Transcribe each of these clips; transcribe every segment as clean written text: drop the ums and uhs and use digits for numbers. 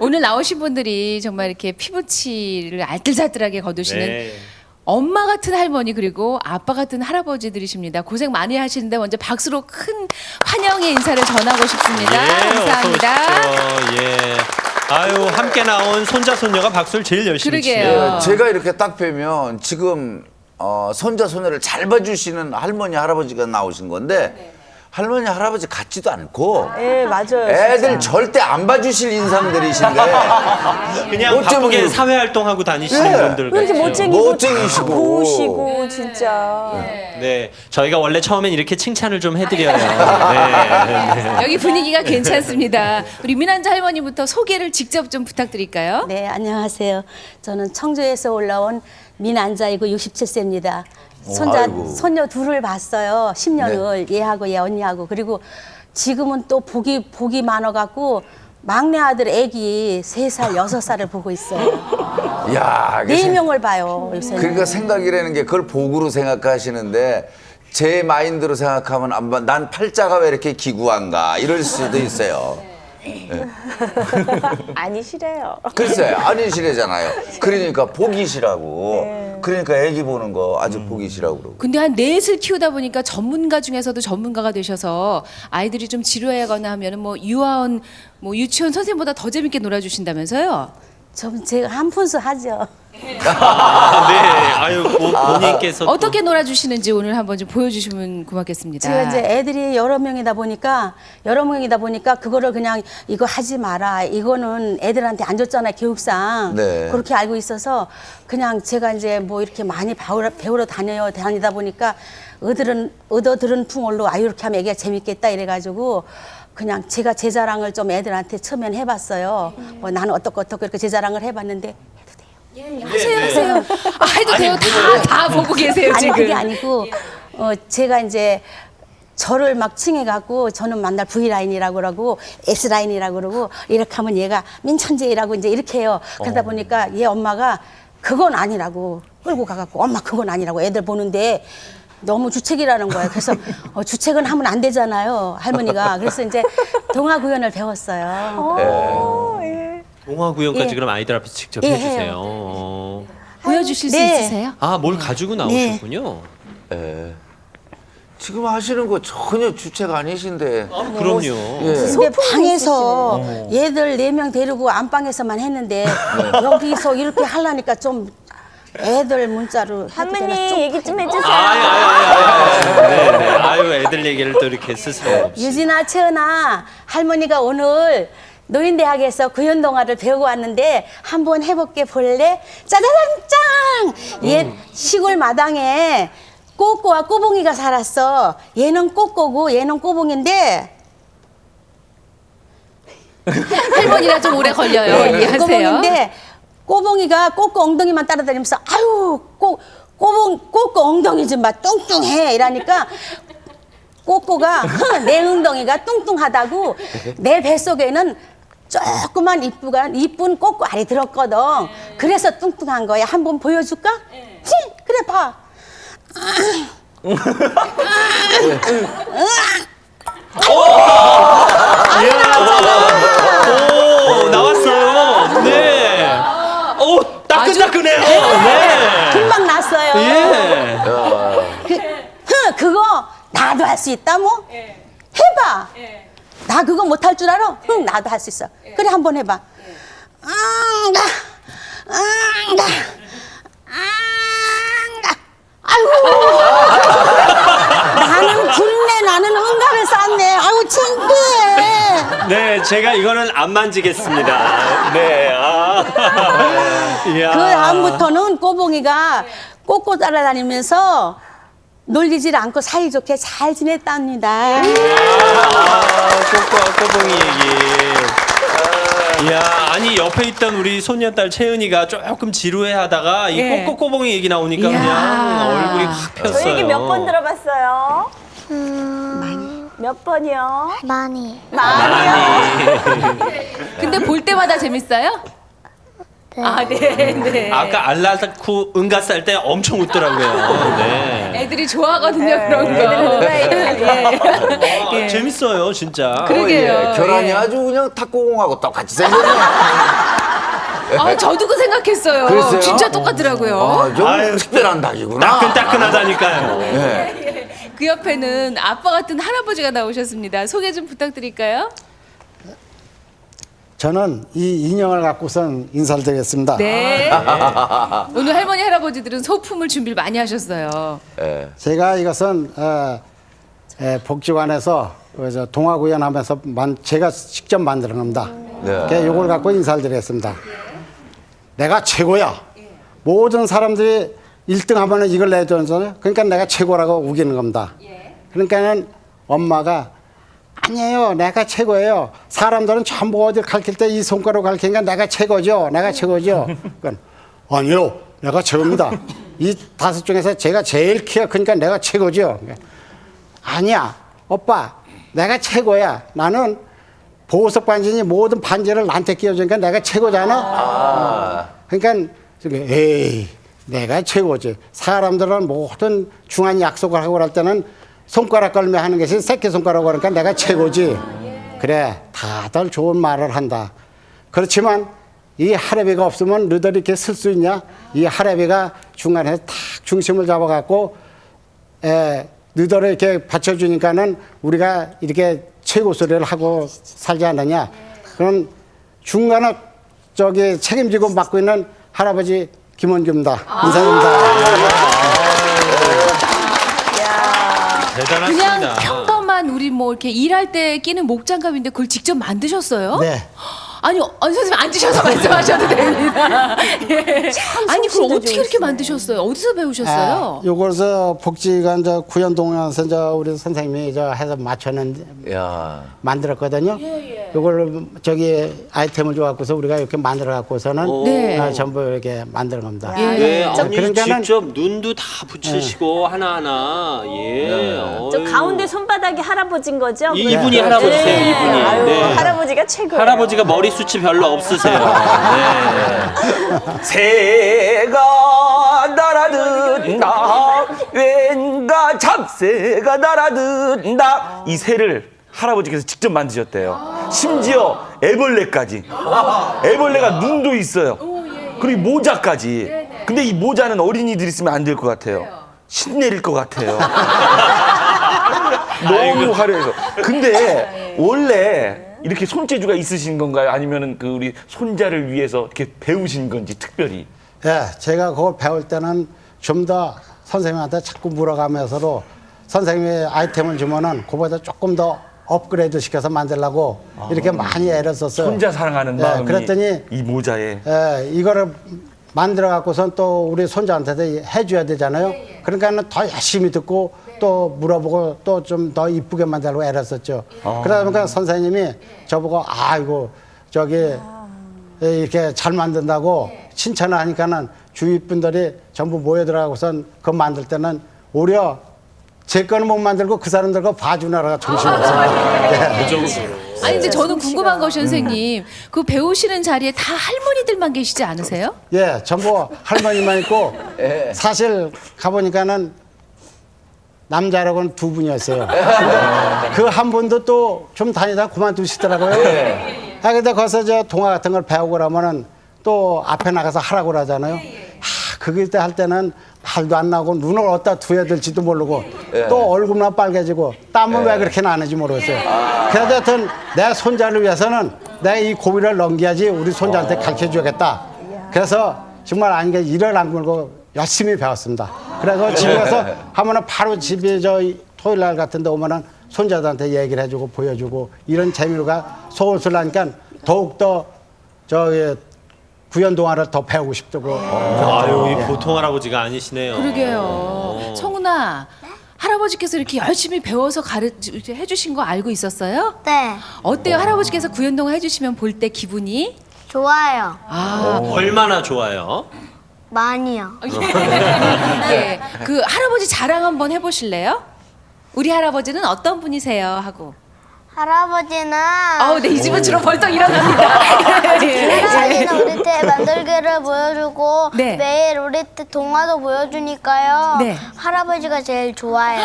오늘 나오신 분들이 정말 이렇게 피부치를 알뜰살뜰하게 거두시는 네. 엄마 같은 할머니 그리고 아빠 같은 할아버지들이십니다. 고생 많이 하시는데 먼저 박수로 큰 환영의 인사를 전하고 싶습니다. 감사합니다. 어서 오십시오. 예. 아유, 함께 나온 손자 손녀가 박수를 제일 열심히 그러게요. 치네요. 예, 제가 이렇게 딱 뵈면 지금 손자 손녀를 잘 봐주시는 할머니 할아버지가 나오신 건데 할머니 할아버지 같지도 않고 네, 맞아요. 애들 절대 안 봐주실 인상들이신데 그냥 어쩌면 바쁘게 그- 사회 활동하고 다니시는 네. 분들 왜 이렇게 같죠. 멋쟁이고 멋쟁이시고. 고우시고 진짜. 네, 저희가 원래 처음엔 이렇게 칭찬을 좀 해드려요. 네. 여기 분위기가 괜찮습니다. 우리 민환자 할머니부터 소개를 직접 좀 부탁드릴까요? 네, 안녕하세요. 저는 청주에서 올라온 민안자이고 67세입니다. 아이고. 손녀 둘을 봤어요. 10년을 얘하고 얘 언니하고. 그리고 지금은 또 복이 많아갖고 막내 아들 애기 3살, 6살을 보고 있어요. 야, 이게 4명을 봐요, 요새. 그러니까 생각이라는 게 그걸 복으로 생각하시는데 제 마인드로 생각하면 난 팔자가 왜 이렇게 기구한가 이럴 수도 있어요. 아니시래요. 글쎄 아니시래잖아요. 그러니까 복이시라고. 그러니까 애기 보는 거 아주 복이시라고 그러고. 근데 한 넷을 키우다 보니까 전문가 중에서도 전문가가 되셔서 아이들이 좀 지루해하거나 하면은 뭐 유아원, 뭐 유치원 선생님보다 더 재밌게 놀아주신다면서요? 제가 한 푼수 하죠. 아, 네. 아유, 본인께서 또- 어떻게 놀아주시는지 오늘 한번 좀 보여주시면 고맙겠습니다. 제가 이제 애들이 여러 명이다 보니까 그거를 그냥 이거 하지 마라. 이거는 애들한테 안 좋잖아요, 교육상. 네. 그렇게 알고 있어서 그냥 제가 이제 뭐 이렇게 많이 배우러 다니다 보니까 얻어들은 풍월로 아유 이렇게 하면 애기가 재밌겠다 이래가지고 그냥 제가 제 자랑을 좀 애들한테 처음엔 해봤어요. 뭐 나는 어떻고 이렇게 제 자랑을 해봤는데 하세요. 아, 해도 돼요. 다 보고 계세요, 아니 지금. 그게 아니고 제가 이제 저를 막 칭해갖고 저는 만날 V라인이라고 그러고 S라인이라고 그러고 이렇게 하면 얘가 민천재라고 이제 이렇게 해요. 그러다 보니까 얘 엄마가 그건 아니라고 끌고 가갖고 엄마 그건 아니라고 애들 보는데 너무 주책이라는 거예요. 그래서 주책은 하면 안 되잖아요, 할머니가. 그래서 이제 동화구연을 배웠어요. 동화구연까지 예. 그럼 아이들 앞에서 직접 예, 해주세요. 해요. 보여주실 수 네. 있으세요? 아, 뭘 가지고 나오셨군요. 예. 지금 하시는 거 전혀 주체가 아니신데. 그럼요. 예. 근데 방에서 얘들 4명 데리고 안방에서만 했는데 여기서 이렇게 하려니까 좀 애들 문자로 해도 되나? 할머니 얘기 좀 해주세요. 네네. 아유, 애들 얘기를 또 이렇게 스스로 없이. 유진아, 채은아, 할머니가 오늘 노인대학에서 구연동화를 배우고 왔는데 한번 해볼게 볼래? 짜자잔 짱! 얘 시골 마당에 꼬꼬와 꼬봉이가 살았어. 얘는 꼬꼬고 얘는 꼬봉인데 할머니라 좀 오래 걸려요. 이해하세요. 꼬봉인데 꼬봉이가 꼬꼬 엉덩이만 따라다니면서 아유 꼬꼬 엉덩이 좀 봐 뚱뚱해 이러니까 꼬꼬가 내 엉덩이가 뚱뚱하다고 내 뱃속에는 조그만 이쁜 꼬꼬 알이 들었거든. 그래서 뚱뚱한 거야. 한번 보여줄까? 치, 그래 봐. 오, 나왔어요. 네. 오, 따끈따끈해요. 네. 금방 났어요. 예. 그거 나도 할 수 있다 뭐? 해봐. 나 그거 못할 줄 알아? 응, 나도 할 수 있어. 그래 한번 해봐. 나는 굴네, 나는 응가를 쌌네. 아유 창피해. 네, 제가 이거는 안 만지겠습니다. 네. 아. 이야. 그 다음부터는 꼬봉이가 꼬꼬 따라다니면서 놀리질 않고 사이좋게 잘 지냈답니다. 꼬꼬와 꼬봉이 얘기. 이야, 아니 옆에 있던 우리 손녀딸 채은이가 조금 지루해하다가 이 예. 꼬꼬꼬봉이 얘기 나오니까 이야. 그냥 얼굴이 확 폈어요. 저 얘기 몇 번 들어봤어요? 몇 번이요? 많이. 근데 볼 때마다 재밌어요? 네. 아, 네, 네. 아까 알라다쿠 응가 쌀 때 엄청 웃더라고요. 네. 애들이 좋아하거든요, 그런 거. 애들은 예. 아, 재밌어요, 진짜. 그러게요. 결혼이 예. 아주 그냥 탁구공하고 똑같이 생겼네. 아, 저도 그 생각했어요. 그랬어요? 진짜 똑같더라고요. 좀 아유, 특별한 닭이구나. 따끈따끈하다니까요. 네. 그 옆에는 아빠 같은 할아버지가 나오셨습니다. 소개 좀 부탁드릴까요? 저는 이 인형을 갖고선 인사를 드리겠습니다. 네. 오늘 할머니 할아버지들은 소품을 준비를 많이 하셨어요. 제가 이것은 복지관에서 그래서 동화구연하면서 제가 직접 만드는 겁니다. 네. 이걸 갖고 인사를 드리겠습니다. 내가 최고야. 모든 사람들이 1등 하면 이걸 내주잖아요. 그러니까 내가 최고라고 우기는 겁니다. 그러니까는 엄마가 아니에요. 내가 최고예요. 사람들은 전부 어딜 가르칠 때 이 손가락 가르치니까 내가 최고죠. 내가 최고죠. 그러니까 아니요. 내가 최고입니다. 이 5 중에서 제가 제일 키가 크니까 내가 최고죠. 아니야. 오빠. 내가 최고야. 나는 보석 반지니 모든 반지를 나한테 끼워주니까 내가 최고잖아. 그러니까 에이 내가 최고지. 사람들은 모든 중한 약속을 하고 그럴 때는 손가락 걸며 하는 것이 새끼손가락으로 하니까 내가 최고지. 그래 다들 좋은 말을 한다. 그렇지만 이 할애비가 없으면 너희들이 이렇게 쓸 수 있냐. 이 할애비가 중간에 탁 중심을 잡아갖고 너희들을 이렇게 받쳐주니까는 우리가 이렇게 최고 소리를 하고 살지 않느냐. 그럼 중간에 책임지고 맡고 있는 할아버지 김원규입니다. 인사드립니다. 대단하십니다. 그냥 평범한 우리 뭐 이렇게 일할 때 끼는 목장갑인데 그걸 직접 만드셨어요? 네. 아니 선생님 앉으셔서 말씀하셔도 됩니다. 예. 아니 그걸 솜씨도 어떻게 이렇게 만드셨어요? 어디서 배우셨어요? 요거서 복지관 구현동에서 우리 선생님이 해서 맞춰는 야. 만들었거든요. 요걸 아이템을 줘갖고서 우리가 이렇게 만들어 갖고서는 네. 전부 이렇게 만드는 겁니다. 네, 아니 그러니까는- 직접 눈도 다 붙이시고 하나하나. 예. 저 가운데 손바닥이 할아버지인 거죠? 이분이 할아버지세요. 이분이. 아유, 네. 할아버지가 최고예요. 할아버지가 머리숱이 별로 없으세요. 네. 새가 날아든다 왠가 잡새가 날아든다 이 새를 할아버지께서 직접 만드셨대요. 심지어 애벌레까지. 애벌레가 눈도 있어요. 그리고 모자까지. 근데 이 모자는 어린이들이 쓰면 안 될 것 같아요. 신내릴 것 같아요. 너무 화려해서. 근데 원래 이렇게 손재주가 있으신 건가요? 아니면은 우리 손자를 위해서 이렇게 배우신 건지 특별히? 예, 제가 그거 배울 때는 좀 더 선생님한테 자꾸 물어가면서도 선생님이 아이템을 주면은 그보다 조금 더 업그레이드 시켜서 만들려고 이렇게 많이 애를 썼어요. 손자 사랑하는 예, 마음이 그랬더니 이 모자에. 이거를 만들어 갖고선 또 우리 손자한테도 해줘야 되잖아요. 그러니까는 더 열심히 듣고 또 물어보고 또 좀 더 이쁘게 만들려고 애를 썼죠. 그러다 보니까 선생님이 저보고 이거 이렇게 잘 만든다고 칭찬을 하니까는 주위 분들이 전부 모여들어가고선 그거 만들 때는 오히려 제 거는 못 만들고 그 사람들 거 봐주느라가 정신이 없어요. 그 정도로. 아니 근데 저는 궁금한 것이 선생님 그 배우시는 자리에 다 할머니들만 계시지 않으세요? 예, 전부 할머니만 있고 사실 가보니까는 남자라고는 2분이었어요. 그 한 분도 또 좀 다니다 그만두시더라고요. 근데 거기서 동화 같은 걸 배우고 그러면은 또 앞에 나가서 하라고 그러잖아요. 그때 할 때는 말도 안 나고 눈을 어디다 두어야 될지도 모르고 또 얼굴만 빨개지고 땀은 왜 그렇게 나는지 모르겠어요. 그래도 하여튼 내 손자를 위해서는 내가 이 고비를 넘겨야지 우리 손자한테 가르쳐 줘야겠다. 그래서 정말 아닌 일을 안 걸고 열심히 배웠습니다. 그래서 집에 가서 하면은 바로 집에 토요일 날 같은 데 오면은 손자들한테 얘기를 해주고 보여주고 이런 재미가 소울술 하니까 더욱더 구연 동화를 더 배우고 싶다고. 아유, 이 보통 할아버지가 아니시네요. 그러게요. 성훈아, 할아버지께서 이렇게 열심히 배워서 해주신 거 알고 있었어요? 네, 어때요? 할아버지께서 구연동화 해주시면 볼 때 기분이? 좋아요. 얼마나 좋아요? 많이요. 예. 그 할아버지 자랑 한번 해보실래요? 우리 할아버지는 어떤 분이세요? 하고. 할아버지는 네, 이 집은 주로 벌떡 일어납니다. 예. 할아버지는 우리 때 만들기를 보여주고 네. 매일 우리 때 동화도 보여주니까요. 네. 할아버지가 제일 좋아요.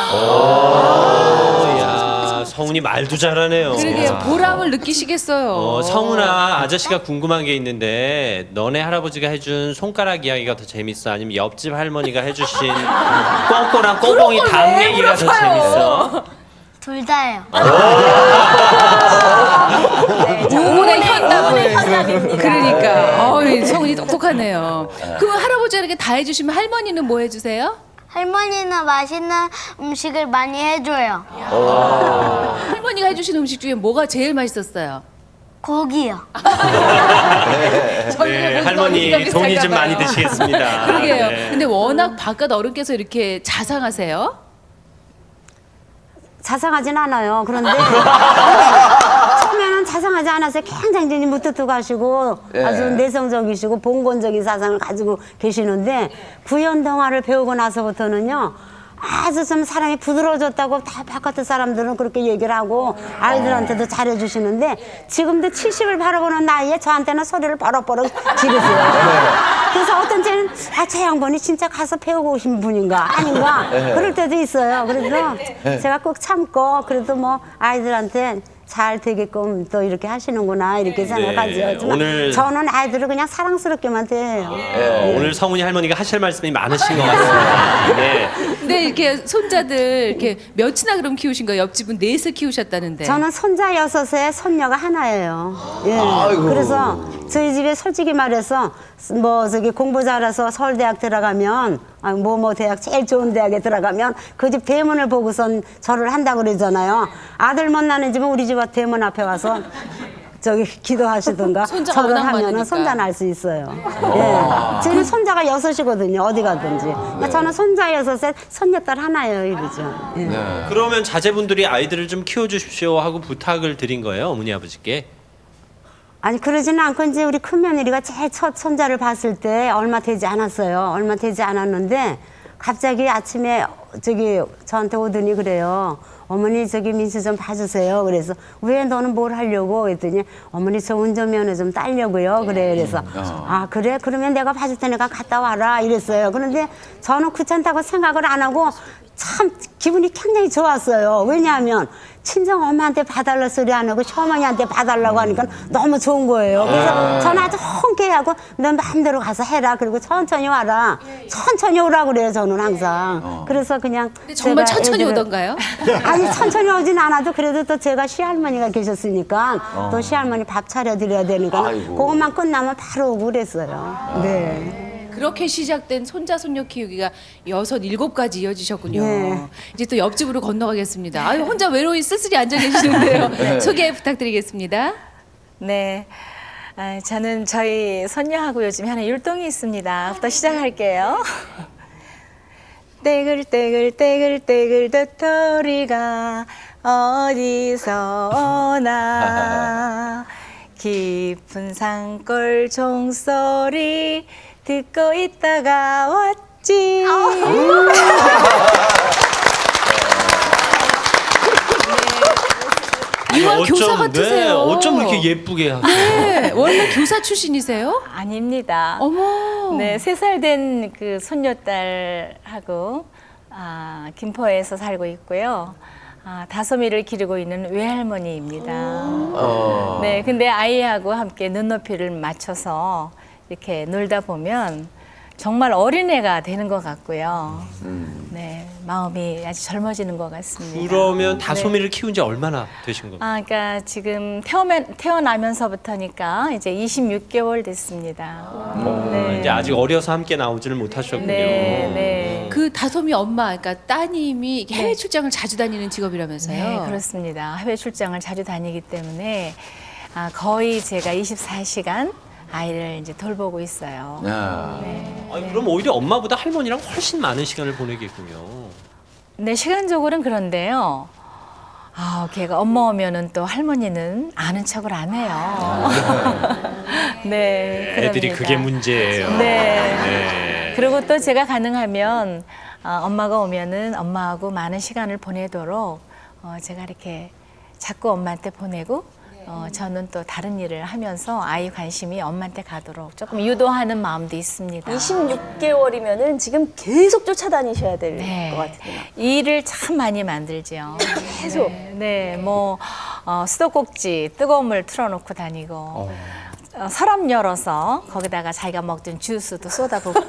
야, 성훈이 말도 잘하네요. 그러게요. 보람을 느끼시겠어요. 성훈아, 아저씨가 궁금한 게 있는데 너네 할아버지가 해준 손가락 이야기가 더 재밌어? 아니면 옆집 할머니가 해주신 꽁꼬랑 꼬봉이 당 얘기가 더 재밌어? 둘 다예요. 우물의 현답을. 그러니까. 성훈이 똑똑하네요. 그럼 할아버지가 이렇게 다 해주시면 할머니는 뭐 해주세요? 할머니는 맛있는 음식을 많이 해줘요. 할머니가 해주신 음식 중에 뭐가 제일 맛있었어요? 고기요. 네, 할머니 돈이 좀 많이 드시겠습니다. 그러게요. 네. 근데 워낙 바깥 어른께서 이렇게 자상하세요? 자상하진 않아요. 그런데 처음에는 자상하지 않아서 굉장히 무뚝뚝하시고 아주 내성적이시고 봉건적인 사상을 가지고 계시는데 구연 동화를 배우고 나서부터는요. 아주 좀 사람이 부드러워졌다고 다 바깥의 사람들은 그렇게 얘기를 하고 아이들한테도 잘해주시는데 지금도 70을 바라보는 나이에 저한테는 소리를 버럭버럭 지르세요. 그래서 어떤 때는 저 양반이 진짜 가서 배우고 오신 분인가 아닌가 그럴 때도 있어요. 그래서 제가 꼭 참고 그래도 뭐 아이들한테 잘 되게끔 또 이렇게 하시는구나 이렇게 생각하죠. 오늘 저는 아이들을 그냥 사랑스럽게만 대해요. 오늘 성훈이 할머니가 하실 말씀이 많으신 것 같습니다. 네. 근데 이렇게 손자들 이렇게 몇이나 그럼 키우신 거예요? 옆집은 넷을 키우셨다는데. 저는 손자 6에 손녀가 하나예요. 예. 아이고. 그래서 저희 집에 솔직히 말해서 뭐 저기 공부 잘해서 서울대학 들어가면 뭐 대학 제일 좋은 대학에 들어가면 그 집 대문을 보고선 절을 한다고 그러잖아요. 아들 못 나는 집은 우리 집 대문 앞에 와서 저기 기도하시든가 손자가 절을 워낙 하면은 많으니까. 손자 날 수 있어요. 예. 저는 손자가 6이거든요. 어디 가든지. 그러니까 저는 손자 6에 손녀딸 하나예요. 이러죠. 예. 그러면 자제분들이 아이들을 좀 키워주십시오 하고 부탁을 드린 거예요, 어머니 아버지께? 아니 그러지는 않고 이제 우리 큰 며느리가 제일 첫 손자를 봤을 때 얼마 되지 않았어요. 얼마 되지 않았는데 갑자기 아침에 저기 저한테 오더니 그래요. 어머니 저기 민수 좀 봐주세요. 그래서 왜 너는 뭘 하려고 그랬더니 어머니 저 운전면허 좀 따려고요. 그래 그래서 아 그래 그러면 내가 봐줄 테니까 갔다 와라 이랬어요. 그런데 저는 귀찮다고 생각을 안 하고 참 기분이 굉장히 좋았어요. 왜냐하면 친정 엄마한테 봐달라 소리 안 하고 시어머니한테 봐달라고 하니까 너무 좋은 거예요. 그래서 저는 아주 흔쾌하고 넌 마음대로 가서 해라. 그리고 천천히 와라. 천천히 오라 그래요. 저는 항상. 그래서 그냥 근데 정말 제가 천천히 애들을- 오던가요? 아니 천천히 오진 않아도 그래도 또 제가 시할머니가 계셨으니까 또 시할머니 밥 차려드려야 되니까 아이고. 그것만 끝나면 바로 오고 그랬어요. 네. 그렇게 시작된 손자 손녀 키우기가 6, 7까지 이어지셨군요. 네. 이제 또 옆집으로 건너가겠습니다. 아유 혼자 외로이 쓸쓸히 앉아 계시는데요. 소개 부탁드리겠습니다. 네. 저는 저희 손녀하고 요즘 하는 율동이 있습니다. 부터 시작할게요. 떼글떼글 도토리가 어디서 오나 깊은 산골 종소리 듣고 있다가 왔지. 이화 교사 같으세요. 어쩜 이렇게 예쁘게 하세요? 네, 원래 교사 출신이세요? 아닙니다. 어머. 네, 3살 된 그 손녀딸하고 김포에서 살고 있고요. 다솜이를 기르고 있는 외할머니입니다. 네, 근데 아이하고 함께 눈높이를 맞춰서 이렇게 놀다 보면 정말 어린애가 되는 것 같고요. 네, 마음이 아주 젊어지는 것 같습니다. 그러면 다솜이를 키운 지 얼마나 되신 겁니까? 그러니까 지금 태어나면서부터니까 이제 26개월 됐습니다. 네. 이제 아직 어려서 함께 나오지를 못하셨군요. 네, 네. 그 다솜이 엄마, 그러니까 따님이 해외 출장을 자주 다니는 직업이라면서요? 네, 그렇습니다. 해외 출장을 자주 다니기 때문에 거의 제가 24시간 아이를 이제 돌보고 있어요. 아니, 그럼 오히려 엄마보다 할머니랑 훨씬 많은 시간을 보내겠군요. 네, 시간적으로는 그런데요. 걔가 엄마 오면은 또 할머니는 아는 척을 안 해요. 네, 애들이 그럽니다. 그게 문제예요. 네. 그리고 또 제가 가능하면 엄마가 오면은 엄마하고 많은 시간을 보내도록 제가 이렇게 자꾸 엄마한테 보내고 저는 또 다른 일을 하면서 아이 관심이 엄마한테 가도록 조금 유도하는 마음도 있습니다. 26개월이면은 지금 계속 쫓아다니셔야 될 것 같아요. 일을 참 많이 만들죠. 계속. 네, 뭐 수도꼭지 뜨거운 물 틀어놓고 다니고 서랍 열어서 거기다가 자기가 먹던 주스도 쏟아붓고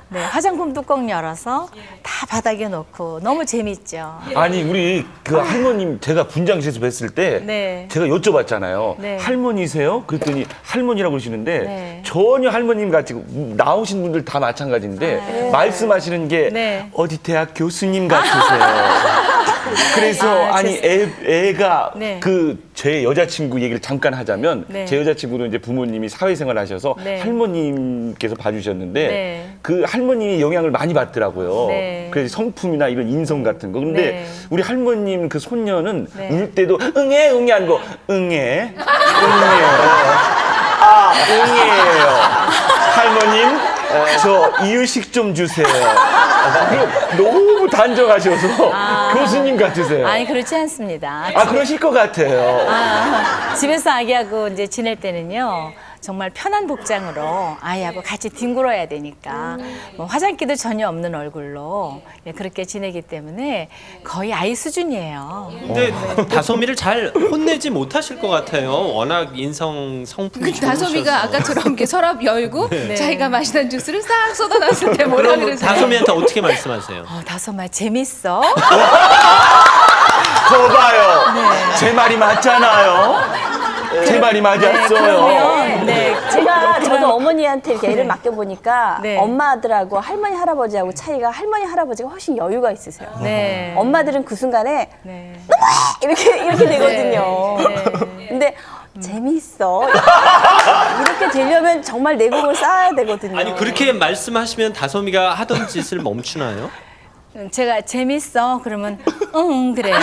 네, 화장품 뚜껑 열어서 다 바닥에 놓고 너무 재밌죠. 아니 우리 그 할머님 제가 분장실에서 뵀을 때 네. 제가 여쭤봤잖아요. 네. 할머니세요? 그랬더니 할머니라고 그러시는데 네. 전혀 할머님 같이 나오신 분들 다 마찬가지인데 말씀하시는 게 네. 어디 대학 교수님 같으세요. 그래서 아니 애가 네. 그 제 여자친구 얘기를 잠깐 하자면 네. 제 여자친구는 이제 부모님이 사회생활 하셔서 네. 할머님께서 봐주셨는데 네. 그 할머님이 영향을 많이 받더라고요. 네. 그래서 성품이나 이런 인성 같은 거. 근데 네. 우리 할머님 그 손녀는 네. 울 때도 응애 아니고 응애 아 응애예요. 할머님 저 이유식 좀 주세요. 너무 단정하셔서 교수님 같으세요. 아니 그렇지 않습니다. 그러실 것 같아요. 집에서 아기하고 이제 지낼 때는요. 정말 편한 복장으로 아이하고 같이 뒹굴어야 되니까 뭐 화장기도 전혀 없는 얼굴로 그렇게 지내기 때문에 거의 아이 수준이에요. 근데 다솜이를 잘 혼내지 못하실 것 같아요. 워낙 인성 성품이 그 다솜이가 좋으셔서. 아까처럼 이렇게 서랍 열고 자기가 마시던 주스를 싹 쏟아놨을 때 뭐라 그럼 그러세요? 다솜이한테 어떻게 말씀하세요? 다솜아 재밌어? 거봐요. 제 말이 맞잖아요. 제 말이 맞았어요. 그러면 저도 어머니한테 이렇게 애를 맡겨보니까 네. 엄마들하고 할머니, 할아버지하고 차이가 할머니, 할아버지가 훨씬 여유가 있으세요. 네. 엄마들은 그 순간에 네. 이렇게 되거든요. 근데 재밌어. 이렇게 되려면 정말 내공을 쌓아야 되거든요. 아니 그렇게 말씀하시면 다솜이가 하던 짓을 멈추나요? 제가 재밌어? 그러면 응 그래.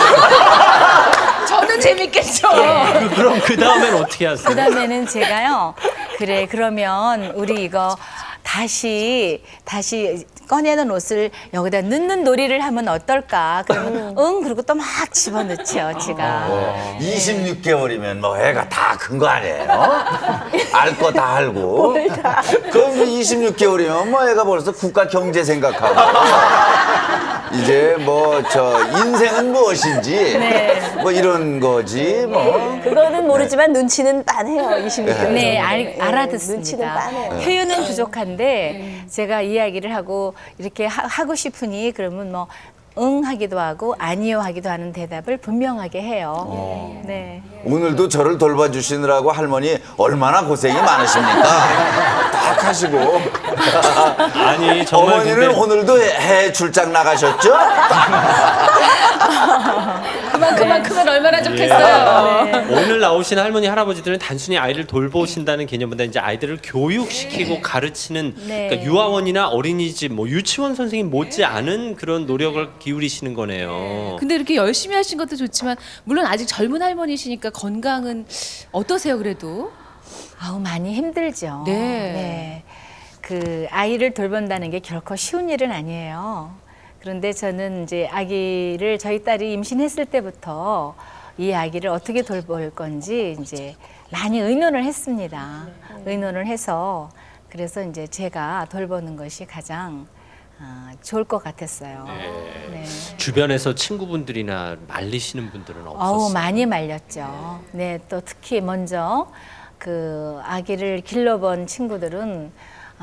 저는 재밌겠죠. 그럼 그 다음엔 어떻게 하세요? 그 다음에는 제가요. 그래 그러면 우리 이거 다시 꺼내는 옷을 여기다 넣는 놀이를 하면 어떨까? 그러면 응 그리고 또 막 집어넣죠 제가. 26개월이면 뭐 애가 다 큰 거 아니에요? 알 거 다 알고. 그럼 26개월이면 뭐 애가 벌써 국가 경제 생각하고 이제 뭐 저 인생은 무엇인지 뭐 이런 거지 뭐. 그거는 모르지만 눈치는 빤해요. 26개월. 네, 눈치는 알아듣습니다. 빤해요. 표현은 부족한데 제가 이야기를 하고 이렇게 하고 싶으니 그러면 뭐 응 하기도 하고 아니요 하기도 하는 대답을 분명하게 해요. 네. 오늘도 저를 돌봐주시느라고 할머니 얼마나 고생이 많으십니까? 딱 하시고. 아니 정말 어머니는 근데 오늘도 해외 출장 나가셨죠? 그만큼은 얼마나 좋겠어요. 오늘 나오신 할머니 할아버지들은 단순히 아이를 돌보신다는 개념보다 이제 아이들을 교육시키고 가르치는 네. 그러니까 유아원이나 어린이집 뭐 유치원 선생님 못지 않은 그런 노력을 기울이시는 거네요. 근데 이렇게 열심히 하신 것도 좋지만 물론 아직 젊은 할머니시니까 건강은 어떠세요 그래도? 아우 많이 힘들죠. 네. 그 아이를 돌본다는 게 결코 쉬운 일은 아니에요. 그런데 저는 이제 아기를 저희 딸이 임신했을 때부터 이 아기를 어떻게 돌볼 건지 이제 많이 의논을 했습니다. 의논을 해서 그래서 이제 제가 돌보는 것이 가장 좋을 것 같았어요. 네. 주변에서 친구분들이나 말리시는 분들은 없었어요? 어우 많이 말렸죠. 네, 또 특히 먼저 그 아기를 길러본 친구들은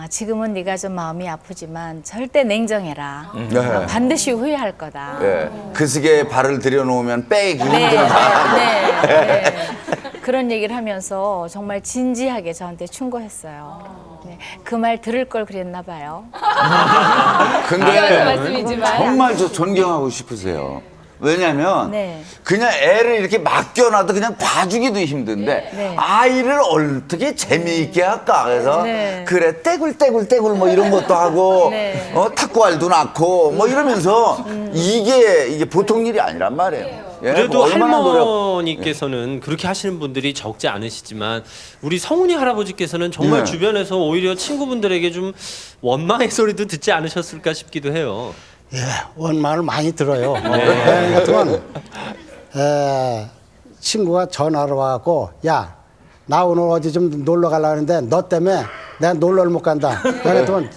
지금은 네가 좀 마음이 아프지만 절대 냉정해라. 네. 반드시 후회할 거다. 예. 그 sik에 발을 들여놓으면 빼기 네, 힘들다. 네. 그런 얘기를 하면서 정말 진지하게 저한테 충고했어요. 네. 그 말 들을 걸 그랬나 봐요. 근데 말씀이지만 정말 저 존경하고 싶으세요. 왜냐면 네. 그냥 애를 이렇게 맡겨놔도 그냥 봐주기도 힘든데 네. 아이를 어떻게 재미있게 할까 그래서 네. 그래 떼굴 뭐 이런 것도 하고 네. 탁구알도 낳고 뭐 이러면서 이게 보통 일이 아니란 말이에요. 예, 그래도 뭐 얼마나 할머니께서는 그렇게 하시는 분들이 적지 않으시지만 우리 성훈이 할아버지께서는 정말 네. 주변에서 오히려 친구분들에게 좀 원망의 소리도 듣지 않으셨을까 싶기도 해요. 예, 원망을 많이 들어요. 같은 친구가 전화를 와갖고 야, 나 오늘 어디 좀 놀러 가려고 하는데 너 때문에 내가 놀러를 못 간다. 그랬더니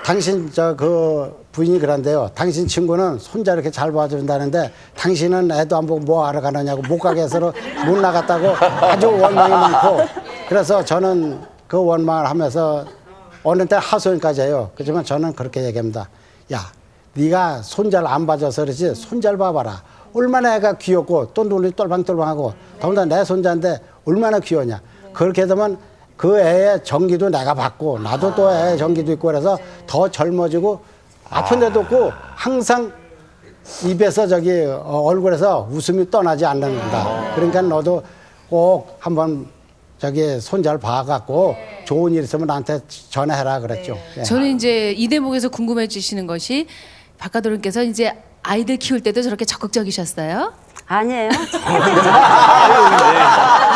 당신 그 부인이 그런데요. 당신 친구는 손자 이렇게 잘 봐준다는데 당신은 애도 안 보고 뭐 하러 가느냐고 못 가게 해서 못 나갔다고 아주 원망이 많고 그래서 저는 그 원망을 하면서 어느 때 하소연까지 해요. 그렇지만 저는 그렇게 얘기합니다. 야, 네가 손자를 안 봐줘서 그렇지 손자를 봐봐라. 얼마나 애가 귀엽고 또 눈이 똘방똘방하고 더군다나 내 손자인데 얼마나 귀여우냐. 그렇게 되면 그 애의 전기도 내가 받고 나도 또 애의 전기도 있고 그래서 더 젊어지고 아픈 데도 없고 항상 입에서 얼굴에서 웃음이 떠나지 않는다. 그러니까 너도 꼭 한번 손자를 봐갖고 좋은 일 있으면 나한테 전화해라 그랬죠. 예. 저는 이제 이 대목에서 궁금해지시는 것이 박가도님께서 이제 아이들 키울 때도 저렇게 적극적이셨어요? 아니에요.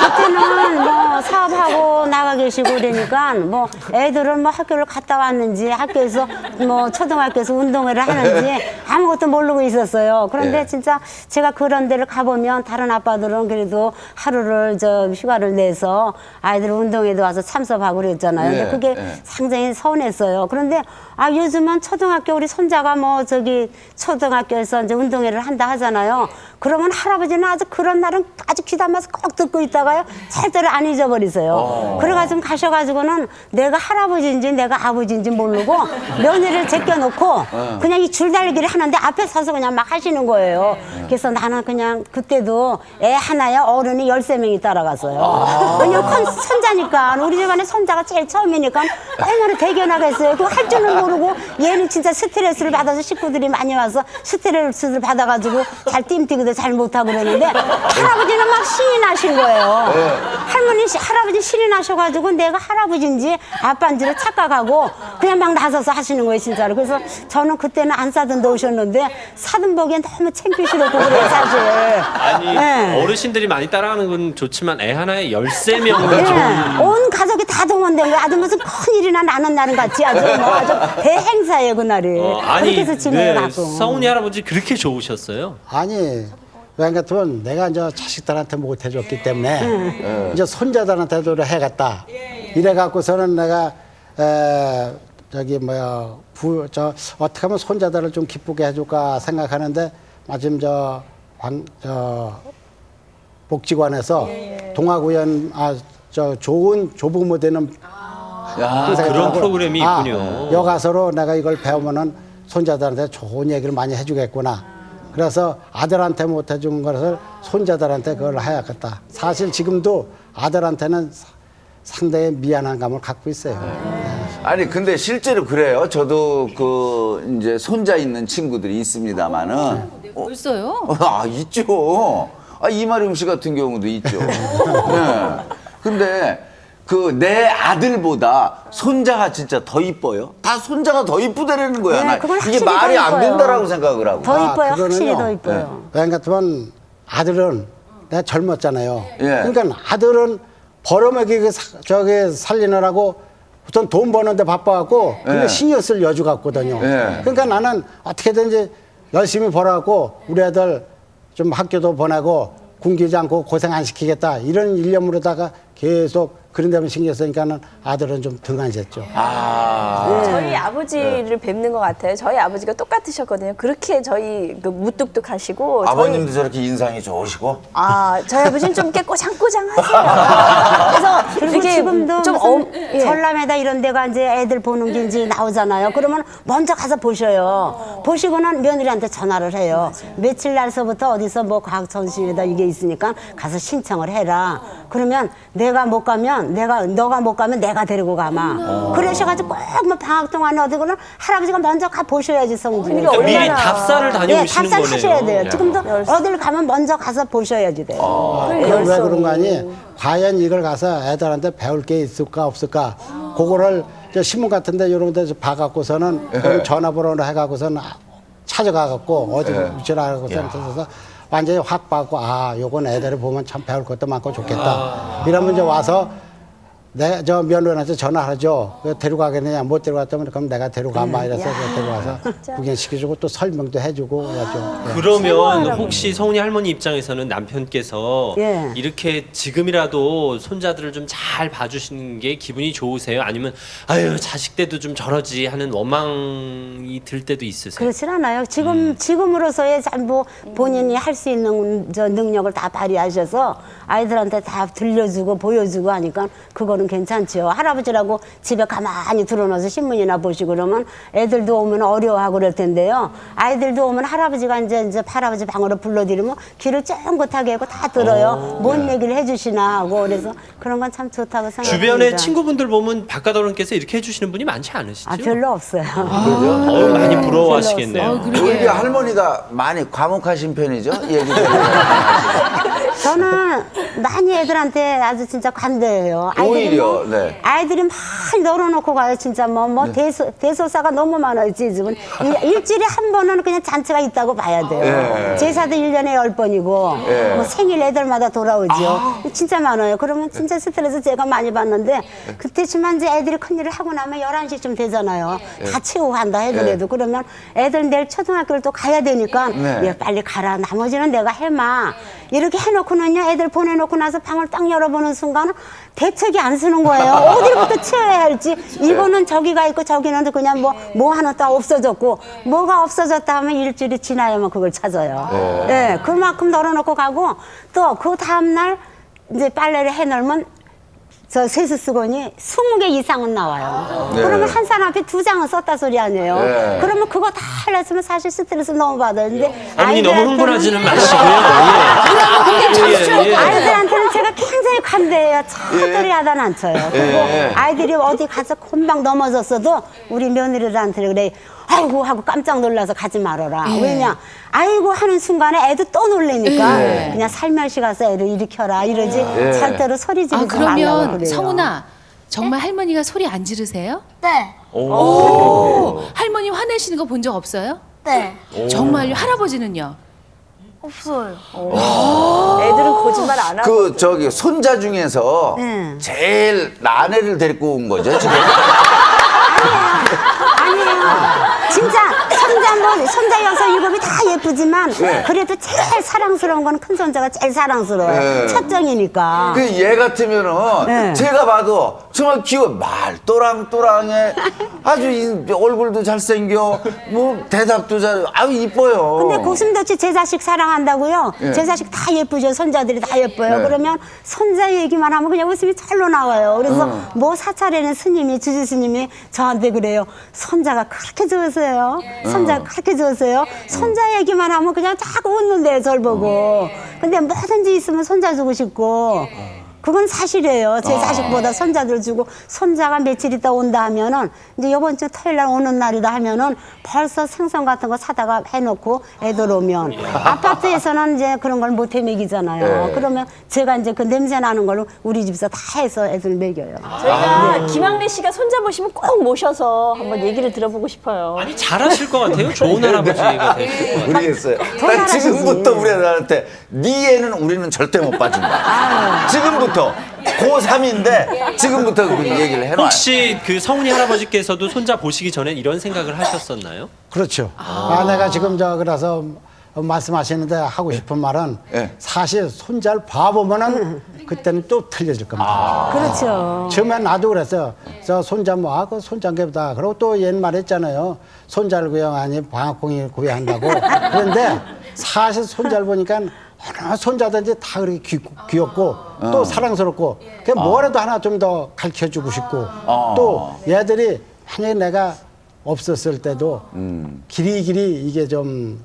그때는 뭐 사업하고 나가 계시고 그러니까 뭐 애들은 뭐 학교를 갔다 왔는지 학교에서 뭐 초등학교에서 운동회를 하는지 아무것도 모르고 있었어요. 그런데 진짜 제가 그런 데를 가보면 다른 아빠들은 그래도 하루를 휴가를 내서 아이들 운동회도 와서 참석하고 그랬잖아요. 근데 그게 상당히 서운했어요. 그런데 요즘은 초등학교 우리 손자가 초등학교에서 이제 운동회를 한다 하잖아요. 그러면 할아버지는 아주 그런 날은 아주 귀담아서 꼭 듣고 있다가요. 절대로 안 잊어버리세요. 그래가지고 가셔가지고는 내가 할아버지인지 내가 아버지인지 모르고 며느리를 제껴놓고 그냥 이 줄달리기를 하는데 앞에 서서 그냥 막 하시는 거예요. 그래서 나는 그냥 그때도 애 하나에 어른이 13명이 따라갔어요. 왜냐면 손자니까 우리 집안에 손자가 제일 처음이니까 얼마나 대견하겠어요. 그거 할 줄은 모르고 얘는 진짜 스트레스를 받아서 식구들이 많이 와서 스트레스를 받아가지고 잘 띵뛰기도 잘 못하고 그러는데 할아버지는 막 신이 나신 거예요. 할아버지 신이 나셔가지고 내가 할아버지인지 아빠인지를 착각하고 그냥 막 나서서 하시는 거예요, 진짜로. 그래서 저는 그때는 안 사든 오셨는데 사든 보기엔 너무 창피스럽고 그래요, 사실. 아니 어르신들이 많이 따라가는 건 좋지만 애 하나에 13명은 좀 온 가족이 다 동원된 거 아주 무슨 큰일이나 나는 날은 같이 아주 대행사예요, 그날이. 아니 그렇게 해서 지내가고. 성훈이 할아버지 그렇게 좋으셨어요? 아니 왜 같으면 내가 이제 자식들한테 못 해줬기 때문에 이제 손자들한테도 해갔다. 이래갖고서는 내가 어떻게 하면 손자들을 좀 기쁘게 해줄까 생각하는데 마침 복지관에서 동아구연 좋은 조부모 되는 그런 프로그램이 있군요. 여가서로 내가 이걸 배우면은 손자들한테 좋은 얘기를 많이 해주겠구나. 그래서 아들한테 못 해준 것을 손자들한테 그걸 해야겠다. 사실 지금도 아들한테는 상당히 미안한 감을 갖고 있어요. 아니 근데 실제로 그래요. 저도 이제 손자 있는 친구들이 있습니다만은 벌써요? 있죠. 이마룡 씨 같은 경우도 있죠. 네. 근데 내 아들보다 손자가 진짜 더 이뻐요. 다 손자가 더 이쁘다라는 거야. 네, 그건 이게 확실히 말이 더 안 이뻐요. 된다라고 생각을 하고. 더 이뻐요, 그거는요. 확실히 더 이뻐요. 왜 같으면 아들은 내가 젊었잖아요. 예. 그러니까 아들은 벌어먹이게 살리느라고 우선 돈 버는데 바빠갖고 근데 신경 쓸 여주가 없거든요. 그러니까 나는 어떻게든지 열심히 벌어갖고 우리 애들 좀 학교도 보내고 굶기지 않고 고생 안 시키겠다 이런 일념으로다가 계속 그런 데만 신경 쓰니까는 아들은 좀 등한시했죠. 저희 아버지를 뵙는 것 같아요. 저희 아버지가 똑같으셨거든요. 그렇게 저희 무뚝뚝하시고 아버님도 저렇게 인상이 좋으시고. 저희 아버지는 좀 꽤 꼬장꼬장하세요. 그래서 그리고 이렇게 지금도 좀 전람회다 이런 데가 이제 애들 보는 게 이제 나오잖아요. 그러면 먼저 가서 보셔요. 보시고는 며느리한테 전화를 해요. 며칠 날서부터 어디서 뭐 과학 전시회다 이게 있으니까 가서 신청을 해라. 그러면 내가 못 가면 너가 못 가면 내가 데리고 가마. 그러셔가지고 꼭 뭐 방학 동안에 어디거나 할아버지가 먼저 가 보셔야지 성진이. 그러니까 미리 답사를 다녀오시는 답사를 거네요. 하셔야 돼요. 지금도 어딜 가면 먼저 가서 보셔야지 돼요. 그건 왜 그런 거 아니? 과연 이걸 가서 애들한테 배울 게 있을까 없을까? 그거를 신문 같은데 이런 데서 봐갖고서는 전화번호를 해갖고서는 찾아가갖고 어디 위치라고서는 찾아서 완전히 확 받고 요건 애들을 보면 참 배울 것도 많고 좋겠다. 이러면 이제 와서 내가 저 며느리한테 전화하죠. 데려가겠느냐, 못 데려갔다면 그럼 내가 데려가마 이래서 데려가서 구경시켜주고 또 설명도 해주고 그래죠. 그러면 혹시 성훈이 할머니 입장에서는 남편께서 예. 이렇게 지금이라도 손자들을 좀 잘 봐주시는 게 기분이 좋으세요? 아니면 아유 자식 때도 좀 저러지 하는 원망이 들 때도 있으세요? 그렇진 않아요. 지금으로서의 전부 본인이 할 수 있는 저 능력을 다 발휘하셔서 아이들한테 다 들려주고 보여주고 하니까 그거는 괜찮죠. 할아버지라고 집에 가만히 들어놔서 신문이나 보시고 그러면 애들도 오면 어려워하고 그럴 텐데요. 아이들도 오면 할아버지가 이제 할아버지 방으로 불러드리면 귀를 쫑긋하게 하고 다 들어요. 뭔 얘기를 해주시나 하고 그래서 그런 건 참 좋다고 생각합니다. 주변에 친구분들 보면 바깥 어른께서 이렇게 해주시는 분이 많지 않으시죠? 아, 별로 없어요. 많이 부러워하시겠네요. 오히려 할머니가 많이 과묵하신 편이죠? 얘기 저는 많이 애들한테 아주 진짜 관대해요. 오히려, 네. 아이들이 많이 널어놓고 가요. 진짜 대소사가 너무 많아요. 지금은 일주일에 한 번은 그냥 잔치가 있다고 봐야 돼요. 예. 제사도 1년에 10번이고 예. 뭐 생일 애들마다 돌아오죠. 진짜 많아요. 그러면 진짜 스트레스 제가 많이 받는데 그때쯤만 이제 애들이 큰일을 하고 나면 11시쯤 되잖아요. 다 채우고 간다 해더라도 그러면 애들 내일 초등학교를 또 가야 되니까 네. 얘 빨리 가라. 나머지는 내가 해마. 이렇게 해놓고는요. 애들 보내놓고 나서 방을 딱 열어보는 순간 대책이 안 쓰는 거예요. 어디부터 채워야 할지. 이거는 저기가 있고 저기는 그냥 뭐 하나 딱 없어졌고 뭐가 없어졌다 하면 일주일이 지나야만 그걸 찾아요. 네. 그만큼 널어놓고 가고 또 그 다음날 이제 빨래를 해놓으면 저 세수수건이 20개 이상은 나와요. 네. 그러면 한 사람 앞에 2장은 썼다 소리 아니에요. 네. 그러면 그거 다 하려면 사실 스트레스 너무 받아요. 근데 어머니 너무 아이들한테는 흥분하지는 마시고요. 예. 아이들한테는 제가 굉장히 관대해요. 차들이 하다 안 쳐요. 그리고 아이들이 어디 가서 금방 넘어졌어도 우리 며느리들한테 그래. 아이고 하고 깜짝 놀라서 가지 말아라. 왜냐? 아이고 하는 순간에 애도 또 놀래니까 그냥 살며시 가서 애를 일으켜라 이러지 절대로 소리 지르지 말라고 그러면 그래요. 성훈아 정말 할머니가 소리 안 지르세요? 네. 오. 할머니 화내시는 거 본 적 없어요? 네. 정말요? 할아버지는요? 없어요. 애들은 거짓말 안 하고. 손자 중에서 제일 아내를 데리고 온 거죠, 지금? 아니에요. 진짜 손자여서 일곱이 다 예쁘지만 그래도 제일 사랑스러운 건 큰 손자가 제일 사랑스러워요. 첫정이니까. 그 얘 같으면은 제가 봐도 정말 귀여워. 말또랑또랑해. 아주 얼굴도 잘생겨. 뭐 대답도 잘. 아유 이뻐요. 근데 고슴도치 제 자식 사랑한다고요? 제 자식 다 예쁘죠. 손자들이 다 예뻐요. 그러면 손자 얘기만 하면 그냥 웃음이 절로 나와요. 그래서 뭐 사찰에는 스님이 주지 스님이 저한테 그래요. 손자가 그렇게 좋으세요. 손자가 그렇게 좋으세요. 손자 얘기만 하면 그냥 자꾸 웃는데요. 절 보고. 근데 뭐든지 있으면 손자 주고 싶고. 그건 사실이에요. 제 자식보다 손자들 주고 손자가 며칠 있다 온다 하면은 이제 이번 주 토요일 날 오는 날이다 하면은 벌써 생선 같은 거 사다가 해놓고 애들 오면 아파트에서는 이제 그런 걸 못 해 먹이잖아요. 그러면 제가 이제 그 냄새 나는 걸로 우리 집에서 다 해서 애들 먹여요. 저희가 김학래 씨가 손자 보시면 꼭 모셔서 한번 얘기를 들어보고 싶어요. 아니 잘하실 것 같아요. 좋은 할아버지가 되실 것 같아요. 모르겠어요. 난 지금부터 우리 애들한테 네 애는 우리는 절대 못 봐준다. 지금부터 고3인데 지금부터 그 얘기를 해놔요. 혹시 그 성훈이 할아버지께서도 손자 보시기 전에 이런 생각을 하셨었나요? 그렇죠. 아내가 지금 그래서 말씀하시는데 하고 싶은 말은 사실 손자를 봐보면은 그때는 또 틀려질 겁니다. 그렇죠. 처음엔 나도 그랬어요. 저 손자 그 손자인가보다. 그리고 또 옛말 했잖아요. 손자를 구경하니 방앗콩이 구애한다고. 그런데 사실 손자를 보니까 어느 손자든지 다 그렇게 귀엽고 또 사랑스럽고 그냥 뭐라도 하나 좀 더 가르쳐주고 싶고 또 얘들이 만약에 내가 없었을 때도 길이길이 이게 좀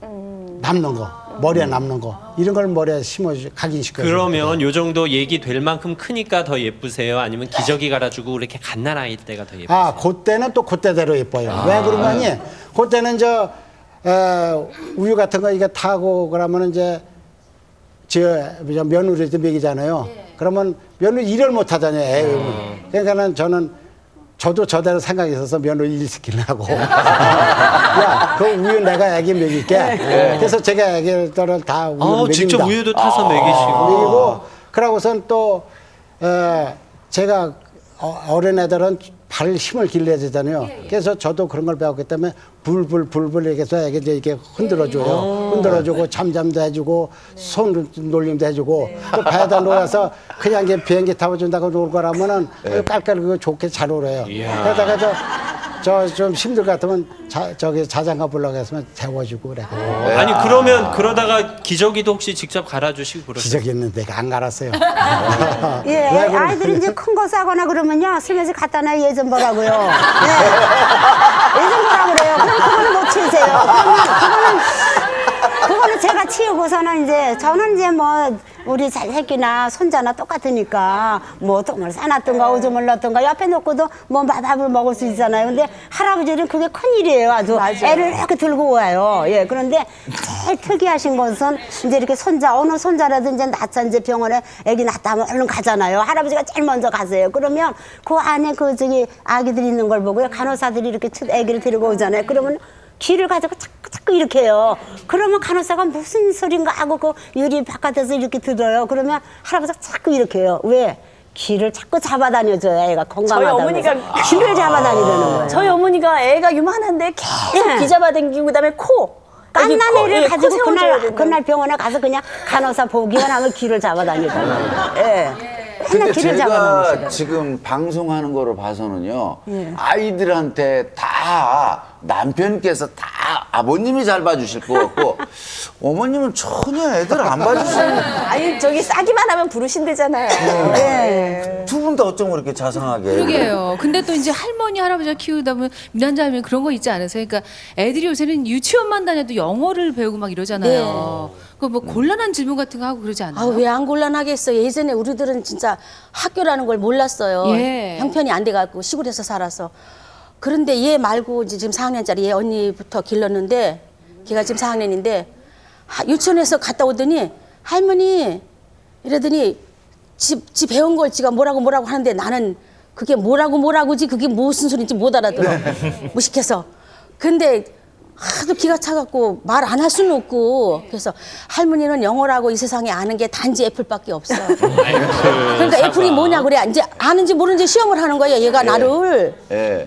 남는 거 머리에 남는 거 이런 걸 머리에 각인시켜요. 그러면 요 정도 얘기 될 만큼 크니까 더 예쁘세요? 아니면 기저귀 갈아주고 이렇게 갓난아이 때가 더 예쁘세요? 그때는 또 그때대로 예뻐요. 왜 그러냐니 그때는 우유 같은 거 이게 타고 그러면 이제 며느리도 먹이잖아요. 그러면 며느리 일을 못 하잖아요. 그러니까는 저도 저대로 생각이 있어서 며느리 일 시키려고. 야, 그 우유 내가 애기 먹일게. 그래서 제가 애기들을 다 우유 먹입니다. 직접 우유도 타서 먹이시고. 먹이고, 그러고선 또, 제가 어린 애들은 발 힘을 길러야 되잖아요. 그래서 저도 그런 걸 배웠기 때문에 불불 이렇게 해서 애기 이게 흔들어줘요. 흔들어주고 잠잠도 해주고 손 놀림도 해주고 또 배에다 놓아서 그냥 이제 비행기 타고 준다고 놀 거라면은 깔깔 좋게 잘 오래요. 그러다가 저 좀 힘들 것 같으면 저기 자장가 불러가 했으면 재워주고 그래. 아니 그러면 그러다가 기저귀도 혹시 직접 갈아주시고 그러세요? 기적이 있는데 안 갈았어요. 예, 왜 그러면- 아이들이 이제 큰 거 싸거나 그러면요, 슬며시 갖다 놔요. 예전 보라고요. 예. 예전 보라 그래요. 그럼 그거는 못 치우세요. 그거는 제가 치우고서는 이제, 저는 이제 뭐, 우리 새끼나 손자나 똑같으니까, 뭐, 똥을 싸놨던가, 오줌을 넣었던가, 옆에 놓고도 뭐, 밥을 먹을 수 있잖아요. 근데 할아버지는 그게 큰일이에요. 아주. 애를 이렇게 들고 와요. 예. 그런데 제일 특이하신 것은 이제 이렇게 어느 손자라도 이제 낳자 이제 병원에 애기 낳다 하면 얼른 가잖아요. 할아버지가 제일 먼저 가세요. 그러면 그 안에 아기들이 있는 걸 보고요. 간호사들이 이렇게 애기를 데리고 오잖아요. 그러면 귀를 가지고 자꾸 이렇게 해요. 그러면 간호사가 무슨 소린가 하고 그 유리 바깥에서 이렇게 들어요. 그러면 할아버지가 자꾸 이렇게 해요. 왜? 귀를 자꾸 잡아다녀줘요. 애가 건강하다고. 저희 어머니가 귀를 잡아다니는 거예요. 저희 어머니가 애가 요만한데 계속 귀 잡아당기고 그다음에 코. 깐난 애를 코 가지고 세워줘야 된다고. 그날 병원에 가서 그냥 간호사 보기만 하면 귀를 잡아다니잖아요. 예. 맨날 근데 귀를 제가 잡아다니시더라고요. 지금 방송하는 거를 봐서는요, 아이들한테 다 남편께서 다 아버님이 잘 봐주실 것 같고, 어머님은 전혀 애들 안 봐주시는. 아니 저기 싸기만 하면 부르신대잖아요. 두 분 다 어쩜 그렇게 자상하게. 그러게요. 근데 또 이제 할머니 할아버지가 키우다 보면 미남자면 그런 거 있지 않으세요? 그러니까 애들이 요새는 유치원만 다녀도 영어를 배우고 막 이러잖아요. 그 뭐 곤란한 질문 같은 거 하고 그러지 않아요? 왜 안 곤란하겠어요. 예전에 우리들은 진짜 학교라는 걸 몰랐어요. 예. 형편이 안 돼갖고 시골에서 살아서. 그런데 얘 말고 이제 지금 4학년짜리 얘 언니부터 길렀는데 걔가 지금 4학년인데 유치원에서 갔다 오더니 할머니 이러더니 지 배운 걸 지가 뭐라고 하는데 나는 그게 뭐라고지 그게 무슨 소리인지 못 알아들어. 무식해서. 근데 하도 기가 차갖고 말 안 할 수는 없고 그래서 할머니는 영어라고 이 세상에 아는 게 단지 애플밖에 없어. 그러니까 애플이 뭐냐 그래 이제 아는지 모르는지 시험을 하는 거예요. 얘가 나를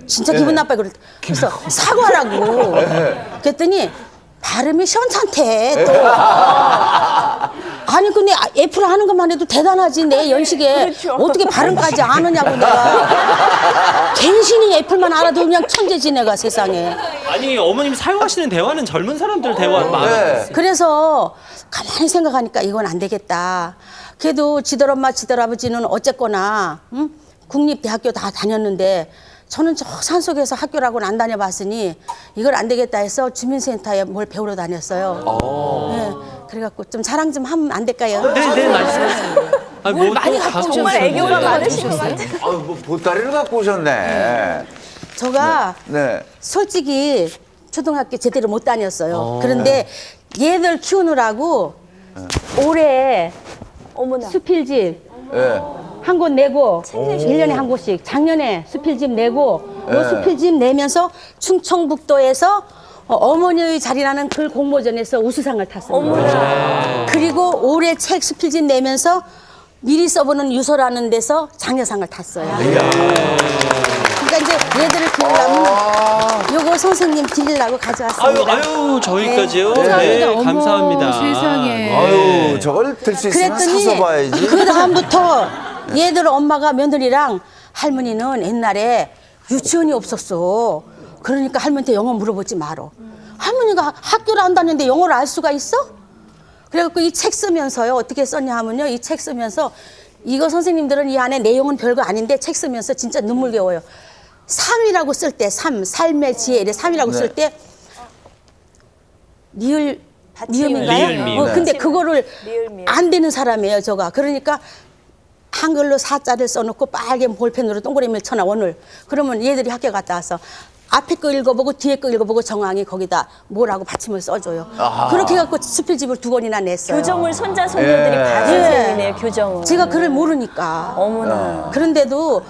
진짜 기분 나빠요. 그래서 사과라고. 그랬더니 발음이 시원찮대 또. 아니 근데 애플 하는 것만 해도 대단하지 내 연식에 그렇죠. 어떻게 발음까지 아느냐고 내가. 갱신이 애플만 알아도 그냥 천재지 내가 세상에. 아니 어머님 사용하시는 대화는 젊은 사람들 대화 많아요. 그래서 가만히 생각하니까 이건 안 되겠다. 그래도 지들 엄마 지들 아버지는 어쨌거나 국립대학교 다 다녔는데 저는 저 산속에서 학교라고는 안 다녀봤으니 이걸 안 되겠다 해서 주민센터에 뭘 배우러 다녔어요. 네, 그래갖고 좀 자랑 좀 하면 안 될까요? 네 말씀하세요. 아니 뭐 많이 또 갖고 갖고 정말 오셨어요? 애교가 많으신 것 같아요. 뭐 보따리를 갖고 오셨네. 제가 네. 솔직히 초등학교 제대로 못 다녔어요. 그런데 얘들 키우느라고 올해 어머나. 수필집 네. 한 곳 내고 1년에 한 곳씩 작년에 수필집 내고 요 수필집 내면서 충청북도에서 어머니의 자리라는 글 공모전에서 우수상을 탔습니다. 그리고 올해 책 수필집 내면서 미리 써보는 유서라는 데서 장려상을 탔어요. 그러니까 이제 얘들을 키우려면 요거 선생님 드리려고 가져왔습니다. 아유 저희까지요. 감사합니다. 네 어머, 감사합니다. 세상에. 아유, 저걸 들 수 있으면 사서 봐야지. 그 다음부터 얘들 엄마가 며느리랑 할머니는 옛날에 유치원이 없었어. 그러니까 할머니한테 영어 물어보지 말어. 할머니가 학교를 안 다녔는데 영어를 알 수가 있어? 그래갖고 이 책 쓰면서요 어떻게 썼냐 하면요 이 책 쓰면서 이거 선생님들은 이 안에 내용은 별거 아닌데 책 쓰면서 진짜 눈물겨워요. 삶이라고 쓸 때 삶의 지혜 이래 삶이라고 쓸 때 미음인가요? 리을 미음. 근데 그거를 리을 미음. 안 되는 사람이에요 저가. 그러니까 한글로 사자를 써놓고 빨간 볼펜으로 동그라미를 쳐놔 원을. 그러면 얘들이 학교 갔다 와서 앞에 거 읽어보고 뒤에 거 읽어보고 정황이 거기다 뭐라고 받침을 써줘요. 그렇게 해갖고 수필집을 2권이나 냈어요. 교정을 손자 손녀들이 봐준 셈이네요. 교정을. 제가 글을 모르니까. 어머나. 그런데도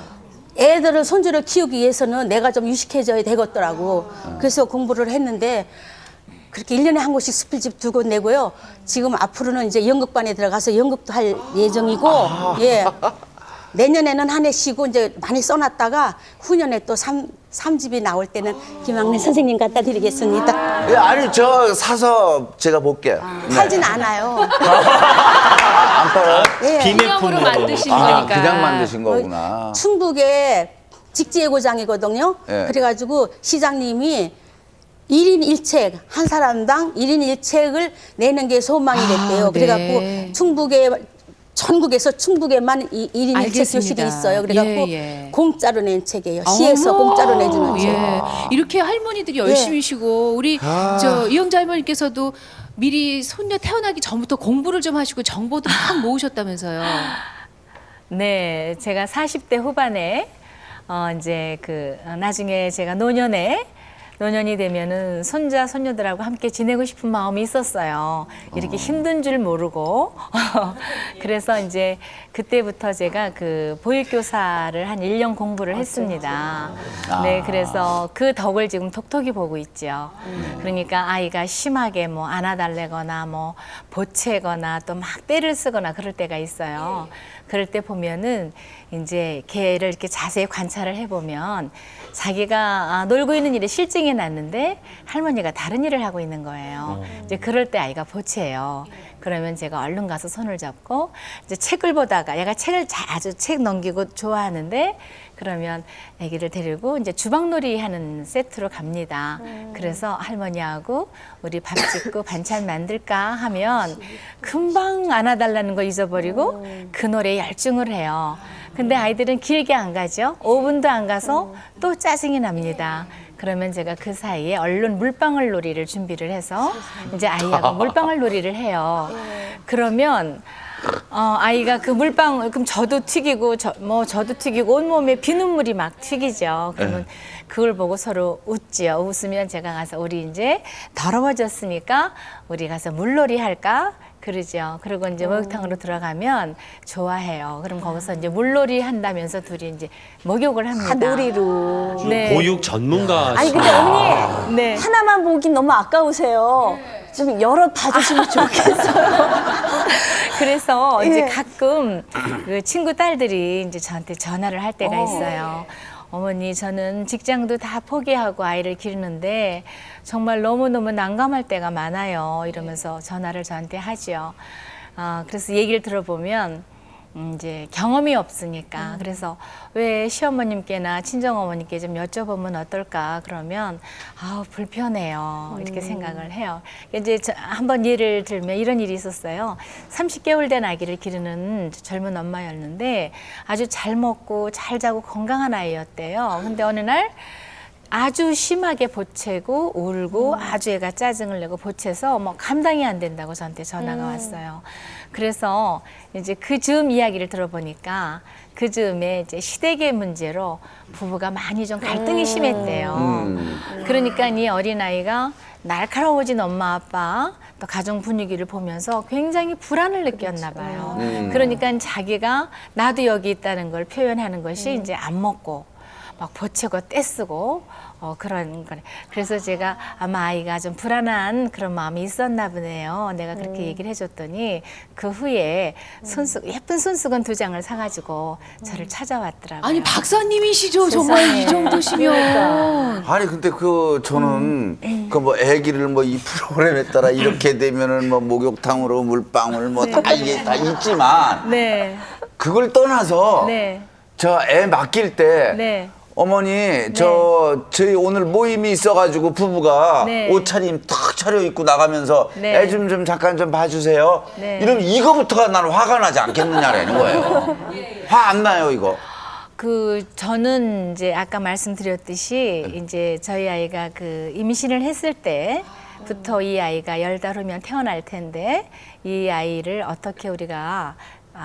애들을 손주를 키우기 위해서는 내가 좀 유식해져야 되겠더라고. 그래서 공부를 했는데 그렇게 1년에 한 곳씩 수필집 2권 내고요. 지금 앞으로는 이제 연극반에 들어가서 연극도 할 예정이고, 예. 내년에는 한 해 쉬고 이제 많이 써놨다가 후년에 또 삼집이 나올 때는 김학래 선생님 갖다 드리겠습니다. 예, 아니 저 사서 제가 볼게요. 네. 팔진 않아요. 안 팔아요? 예. 기념으로 만드신 아, 거니까. 그냥 만드신 거구나. 충북에 직지예고장이거든요. 예. 그래가지고 시장님이 1인 1책, 한 사람당 1인 1책을 내는 게 소망이 됐대요. 네. 그래갖고 충북에 전국에서 충북에만 1인 1책 알겠습니다. 교실이 있어요. 그래갖고 예. 공짜로 낸 책이에요. 시에서 어머! 공짜로 내주는 책. 예. 이렇게 할머니들이 열심히 쉬고 우리 저 이영자 할머니께서도 미리 손녀 태어나기 전부터 공부를 좀 하시고 정보도 막 모으셨다면서요. 네, 제가 40대 후반에 이제 나중에 제가 노년이 되면은 손자 손녀들하고 함께 지내고 싶은 마음이 있었어요. 이렇게 힘든 줄 모르고 그래서 이제 그때부터 제가 그 보육교사를 한 1년 공부를 했습니다. 네, 그래서 그 덕을 지금 톡톡히 보고 있죠. 그러니까 아이가 심하게 뭐 안아달래거나 뭐 보채거나 또 막 때를 쓰거나 그럴 때가 있어요. 그럴 때 보면은 이제 걔를 이렇게 자세히 관찰을 해보면 자기가 놀고 있는 일에 실증이 났는데 할머니가 다른 일을 하고 있는 거예요. 이제 그럴 때 아이가 보채요. 그러면 제가 얼른 가서 손을 잡고 이제 책을 보다가 얘가 책을 아주 책 넘기고 좋아하는데 그러면 아기를 데리고 이제 주방놀이 하는 세트로 갑니다. 그래서 할머니하고 우리 밥 짓고 반찬 만들까 하면 금방 안아달라는 거 잊어버리고 그 노래에 열중을 해요. 근데 아이들은 길게 안 가죠. 5분도 안 가서 또 짜증이 납니다. 그러면 제가 그 사이에 얼른 물방울 놀이를 준비를 해서 이제 아이하고 물방울 놀이를 해요. 그러면 아이가 그 물방울 그럼 저도 튀기고 저도 튀기고 온몸에 비눗물이 막 튀기죠. 그러면 그걸 보고 서로 웃지요. 웃으면 제가 가서 우리 이제 더러워졌으니까 우리 가서 물놀이 할까? 그러죠. 그리고 이제 목욕탕으로 들어가면 좋아해요. 그럼 거기서 이제 물놀이 한다면서 둘이 이제 목욕을 합니다. 놀이로. 네. 보육 전문가. 아니 근데 언니 네. 하나만 보긴 너무 아까우세요. 좀 여러 봐주시면 좋겠어요. 그래서 이제 예. 가끔 그 친구 딸들이 이제 저한테 전화를 할 때가 있어요. 어머니, 저는 직장도 다 포기하고 아이를 기르는데 정말 너무너무 난감할 때가 많아요. 이러면서 전화를 저한테 하죠. 그래서 얘기를 들어보면 이제 경험이 없으니까 그래서 왜 시어머님께나 친정어머니께 좀 여쭤보면 어떨까 그러면 불편해요 이렇게 생각을 해요. 이제 한번 예를 들면 이런 일이 있었어요. 30개월 된 아기를 기르는 젊은 엄마였는데 아주 잘 먹고 잘 자고 건강한 아이였대요. 근데 어느 날 아주 심하게 보채고 울고 아주 애가 짜증을 내고 보채서 뭐 감당이 안 된다고 저한테 전화가 왔어요. 그래서 이제 그 즈음 이야기를 들어보니까 그 즈음에 이제 시댁의 문제로 부부가 많이 좀 갈등이 심했대요. 그러니까 이 어린아이가 날카로워진 엄마 아빠 또 가정 분위기를 보면서 굉장히 불안을 느꼈나 봐요. 그러니까 자기가 나도 여기 있다는 걸 표현하는 것이 이제 안 먹고 막 보채고 떼쓰고 그런 거래. 그래서 제가 아마 아이가 좀 불안한 그런 마음이 있었나 보네요. 내가 그렇게 얘기를 해줬더니 그 후에 예쁜 손수건 2장을 사가지고 저를 찾아왔더라고요. 아니 박사님이시죠 정말 이 정도시면. 아니 근데 저는 그 뭐 애기를 뭐 이 프로그램에 따라 이렇게 되면은 뭐 목욕탕으로 물방울 뭐 다 이게 다 있지만 네. 그걸 떠나서 네. 저 애 맡길 때 네. 어머니 저희 오늘 모임이 있어가지고 부부가 네. 옷차림 탁 차려입고 나가면서 네. 애 좀 잠깐 좀 봐주세요. 네. 이러면 이거부터가 나는 화가 나지 않겠느냐라는 거예요. 화 안 나요 이거. 저는 이제 아까 말씀드렸듯이 이제 저희 아이가 그 임신을 했을 때부터 이 아이가 10달 후면 태어날 텐데 이 아이를 어떻게 우리가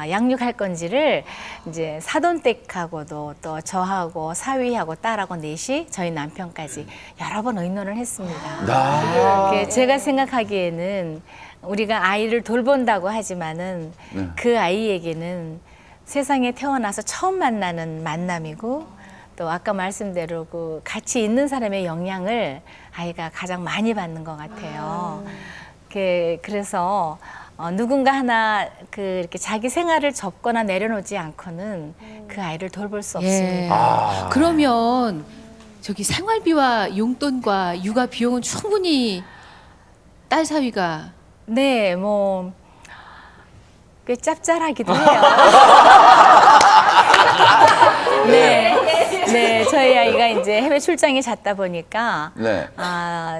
양육할 건지를 이제 사돈댁하고도 또 저하고 사위하고 딸하고 넷이 저희 남편까지 여러 번 의논을 했습니다. 제가 생각하기에는 우리가 아이를 돌본다고 하지만은 그 아이에게는 세상에 태어나서 처음 만나는 만남이고 또 아까 말씀대로 그 같이 있는 사람의 영향을 아이가 가장 많이 받는 것 같아요. 그래서 누군가 하나 이렇게 자기 생활을 접거나 내려놓지 않고는 그 아이를 돌볼 수 없습니다. 그러면 저기 생활비와 용돈과 육아 비용은 충분히 딸 사위가 네, 뭐 꽤 짭짤하기도 해요. 네, 저희 아이가 이제 해외 출장에 잤다 보니까 네.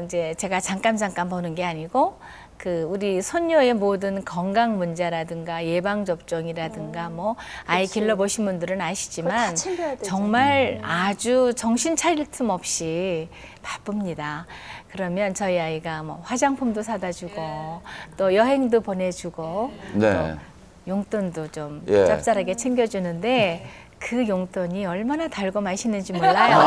이제 제가 잠깐 보는 게 아니고 우리 손녀의 모든 건강 문제라든가 예방 접종이라든가 뭐 아이 길러 보신 분들은 아시지만 정말 아주 정신 차릴 틈 없이 바쁩니다. 그러면 저희 아이가 뭐 화장품도 사다 주고 또 여행도 보내주고 네. 또 용돈도 좀 예. 짭짤하게 챙겨주는데 그 용돈이 얼마나 달고 맛있는지 몰라요.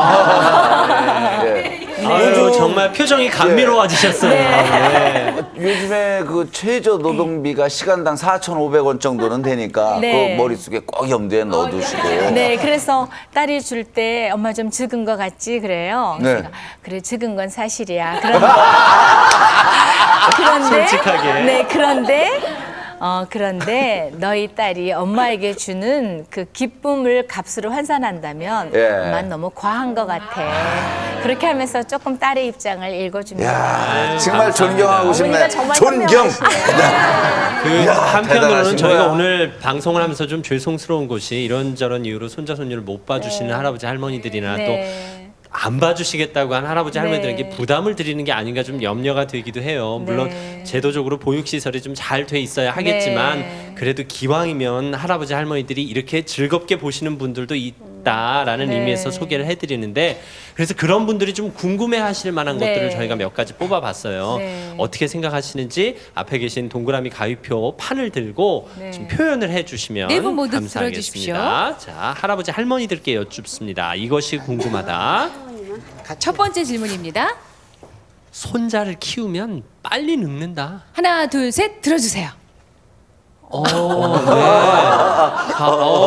아유, 정말 표정이 감미로워지셨어요. 네. 요즘에 그 최저 노동비가 시간당 4,500원 정도는 되니까 네. 그 머릿속에 꼭 염두에 넣어두시고. 네, 그래서 딸이 줄 때 엄마 좀 적은 거 같지 그래요. 네. 제가 그래 적은 건 사실이야. 그런데 솔직하게. 네, 그런데 너희 딸이 엄마에게 주는 그 기쁨을 값으로 환산한다면 예. 엄마는 너무 과한 것 같아. 그렇게 하면서 조금 딸의 입장을 읽어줍니다. 야, 정말 존경하고 싶네. 어머니가 정말 존경. 한편으로는 대단하신 저희가 거야. 오늘 방송을 하면서 좀 죄송스러운 것이 이런저런 이유로 손자 손녀를 못 봐주시는 할아버지 할머니들이나 네. 또 안 봐주시겠다고 한 할아버지 할머니들에게 부담을 드리는 게 아닌가 좀 염려가 되기도 해요. 물론 네. 제도적으로 보육시설이 좀 잘 돼 있어야 하겠지만 네. 그래도 기왕이면 할아버지 할머니들이 이렇게 즐겁게 보시는 분들도 있다라는 네. 의미에서 소개를 해드리는데 그래서 그런 분들이 좀 궁금해하실 만한 네. 것들을 저희가 몇 가지 뽑아봤어요. 네. 어떻게 생각하시는지 앞에 계신 동그라미 가위표 판을 들고 네. 좀 표현을 해주시면 네 분 모두 감사하겠습니다. 자, 할아버지 할머니들께 여쭙습니다. 이것이 궁금하다. 첫 번째 질문입니다. 손자를 키우면 빨리 늙는다. 하나, 둘, 셋 들어주세요.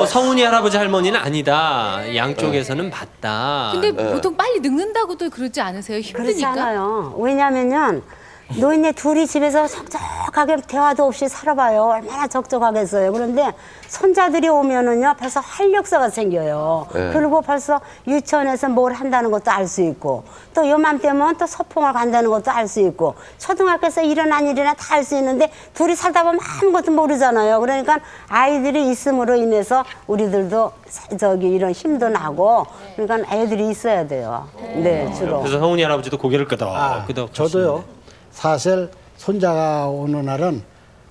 성훈이 할아버지 할머니는 아니다. 양쪽에서는 맞다. 근데 보통 빨리 늙는다고도 그러지 않으세요? 그렇지 힘드니까? 않아요. 왜냐면요. 노인네 둘이 집에서 적적하게 대화도 없이 살아봐요. 얼마나 적적하겠어요. 그런데 손자들이 오면은요, 벌써 활력소가 생겨요. 네. 그리고 벌써 유치원에서 뭘 한다는 것도 알 수 있고, 또 요맘때면 또 소풍을 간다는 것도 알 수 있고, 초등학교에서 일어난 일이나 다 알 수 있는데, 둘이 살다 보면 아무것도 모르잖아요. 그러니까 아이들이 있음으로 인해서 우리들도 이런 힘도 나고, 그러니까 애들이 있어야 돼요. 네, 주로. 그래서 성훈이 할아버지도 고개를 끄덕. 저도요. 사실 손자가 오는 날은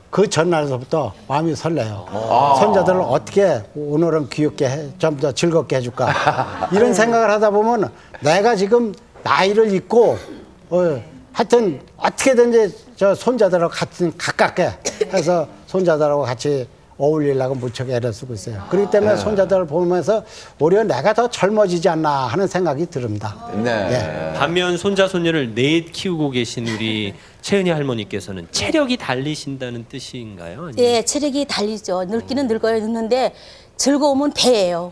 그 전날서부터 마음이 설레요. 손자들을 어떻게 오늘은 귀엽게 좀 더 즐겁게 해줄까 이런 생각을 하다 보면 내가 지금 나이를 잊고 하여튼 어떻게든지 저 손자들하고 같이 가깝게 해서 손자들하고 같이 어울리려고 무척 애를 쓰고 있어요. 그렇기 때문에 손자들을 보면서 오히려 내가 더 젊어지지 않나 하는 생각이 듭니다. 네. 반면 손자 손녀를 넷 키우고 계신 우리 채은이 할머니께서는 체력이 달리신다는 뜻인가요? 아니면? 예, 체력이 달리죠. 늙기는 늙어요. 늙는데 즐거움은 배예요.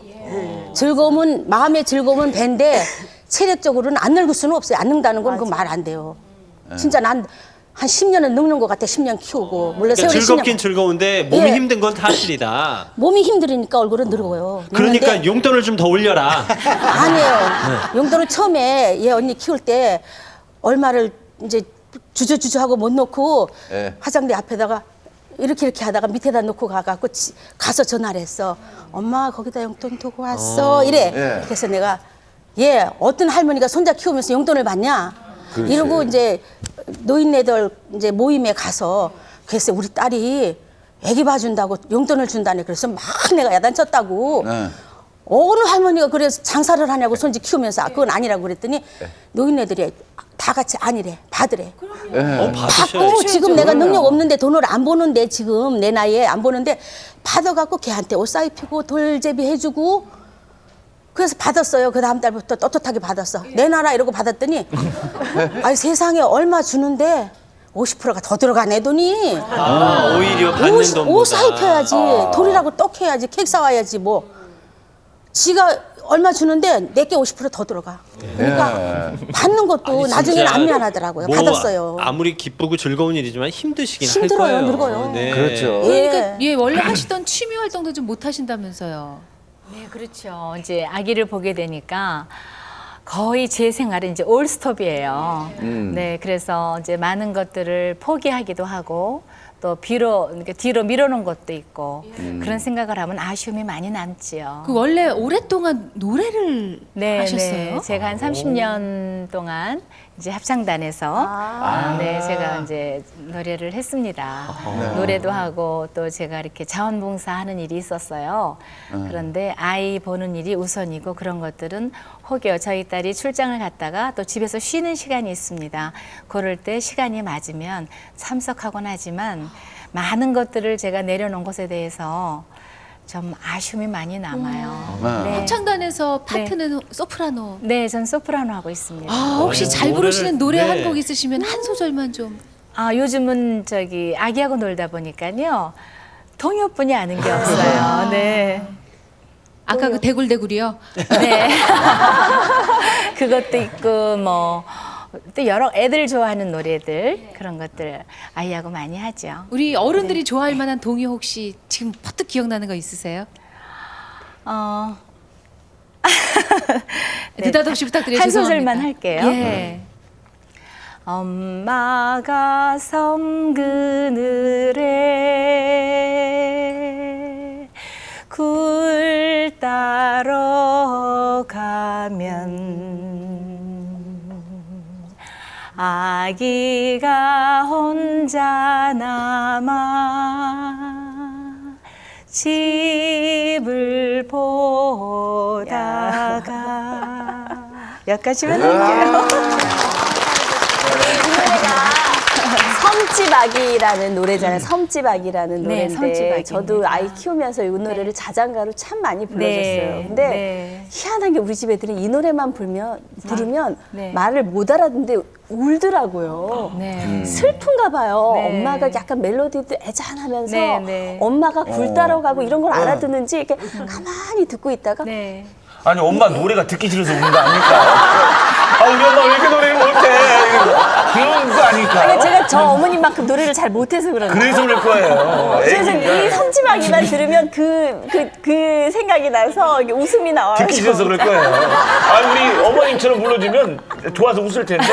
즐거움은 마음의 즐거움은 배인데 체력적으로는 안 늙을 수는 없어요. 안 늙다는 건 그 말 안 돼요. 진짜 난 한 10년은 늙는 것 같아. 10년 키우고. 물론 그러니까 세월이 즐겁긴 10년. 즐거운데 몸이 예. 힘든 건 사실이다. 몸이 힘들으니까 얼굴은 늙어요. 그러니까 늙는데 용돈을 좀 더 올려라. 아니에요. 용돈을 처음에 얘 언니 키울 때 얼마를 이제 주저주저 하고 못 놓고 예. 화장대 앞에다가 이렇게 하다가 밑에다 놓고 가갖고 가서 전화를 했어. 엄마 거기다 용돈 두고 왔어. 이래. 예. 그래서 내가 얘 어떤 할머니가 손자 키우면서 용돈을 받냐? 그렇지. 이러고 이제 노인네들 이제 모임에 가서 그래서 우리 딸이 애기 봐준다고 용돈을 준다네. 그래서 막 내가 야단쳤다고. 네. 어느 할머니가 그래서 장사를 하냐고 손주 키우면서 그건 아니라고 그랬더니 노인네들이 다 같이 아니래 받으래. 받고 받으셔야지. 지금 내가 능력 없는데 돈을 안 버는데 지금 내 나이에 안 버는데 받아갖고 걔한테 옷 사입히고 돌제비 해주고 그래서 받았어요. 그 다음 달부터 떳떳하게 받았어. 내놔라 이러고 받았더니 아니 세상에 얼마 주는데 50%가 더 들어가 내 돈이. 오히려 받는 돈보다. 옷 사입혀야지. 돌이라고 떡 해야지. 케이크 사와야지 뭐. 지가 얼마 주는데 내게 50%더 들어가. 그러니까 받는 것도 아니, 나중에는 진짜 안 미안하더라고요. 뭐 받았어요. 아무리 기쁘고 즐거운 일이지만 힘드시긴 힘들어요, 할 거예요. 늙어요. 네. 그렇죠. 그러니까 예, 원래 하시던 취미 활동도 좀 못 하신다면서요. 네, 그렇죠. 이제 아기를 보게 되니까 거의 제 생활은 이제 올스톱이에요. 네, 그래서 이제 많은 것들을 포기하기도 하고 또 그러니까 뒤로 밀어놓은 것도 있고 그런 생각을 하면 아쉬움이 많이 남지요. 그 원래 오랫동안 노래를 네, 하셨어요? 네. 제가 한 30년 동안 이제 합창단에서 네, 제가 이제 노래를 했습니다. 노래도 하고 또 제가 이렇게 자원봉사하는 일이 있었어요. 그런데 아이 보는 일이 우선이고 그런 것들은 혹여 저희 딸이 출장을 갔다가 또 집에서 쉬는 시간이 있습니다. 그럴 때 시간이 맞으면 참석하곤 하지만 많은 것들을 제가 내려놓은 것에 대해서 좀 아쉬움이 많이 남아요. 네. 합창단에서 파트는 소프라노. 네, 전 소프라노 하고 있습니다. 아, 혹시 잘 노래를- 부르시는 노래 네. 한 곡 있으시면 한 소절만 좀. 아, 요즘은 저기 아기하고 놀다 보니까요. 통역분이 아는 게 없어요. 네. 아까 그 대굴대굴이요? 네. 그것도 있고 뭐 또 여러 애들 좋아하는 노래들 그런 것들 아이하고 많이 하죠. 우리 어른들이 좋아할 만한 동요 혹시 지금 퍼뜩 기억나는 거 있으세요? 느닷없이 부탁드려요. 한 죄송합니다. 소절만 할게요. 예. 엄마가 섬 그늘에 굴 따러 가면 아기가 혼자 남아 집을 보다가 여기까지만 할게요. 섬집 아기라는 노래잖아요. 섬집 아기라는 네, 노래인데 섬집 아기입니다. 저도 아이 키우면서 이 노래를 자장가로 참 많이 불러줬어요. 네, 근데 네. 희한한 게 우리 집 애들은 이 노래만 부르면 네. 말을 못 알아듣는데 울더라고요. 네. 슬픈가 봐요. 네. 엄마가 약간 멜로디도 애잔하면서 네, 네. 엄마가 굴 따라가고 이런 걸 알아듣는지 이렇게 가만히 듣고 있다가 네. 아니 엄마 노래가 듣기 싫어서 우는 거 아닐까? 아 우리 엄마 왜 이렇게 노래를 못해? 그런 거 아닐까? 아니, 제가 저 어머님만큼 노래를 잘 못해서 그런 거예요. 그래서 그럴 거예요. 그래서 애기가 이 섬지마기만 들으면 그 생각이 나서 이게 웃음이 나와요. 듣기 싫어서 그럴 거예요. 아 우리 어머님처럼 불러주면 좋아서 웃을 텐데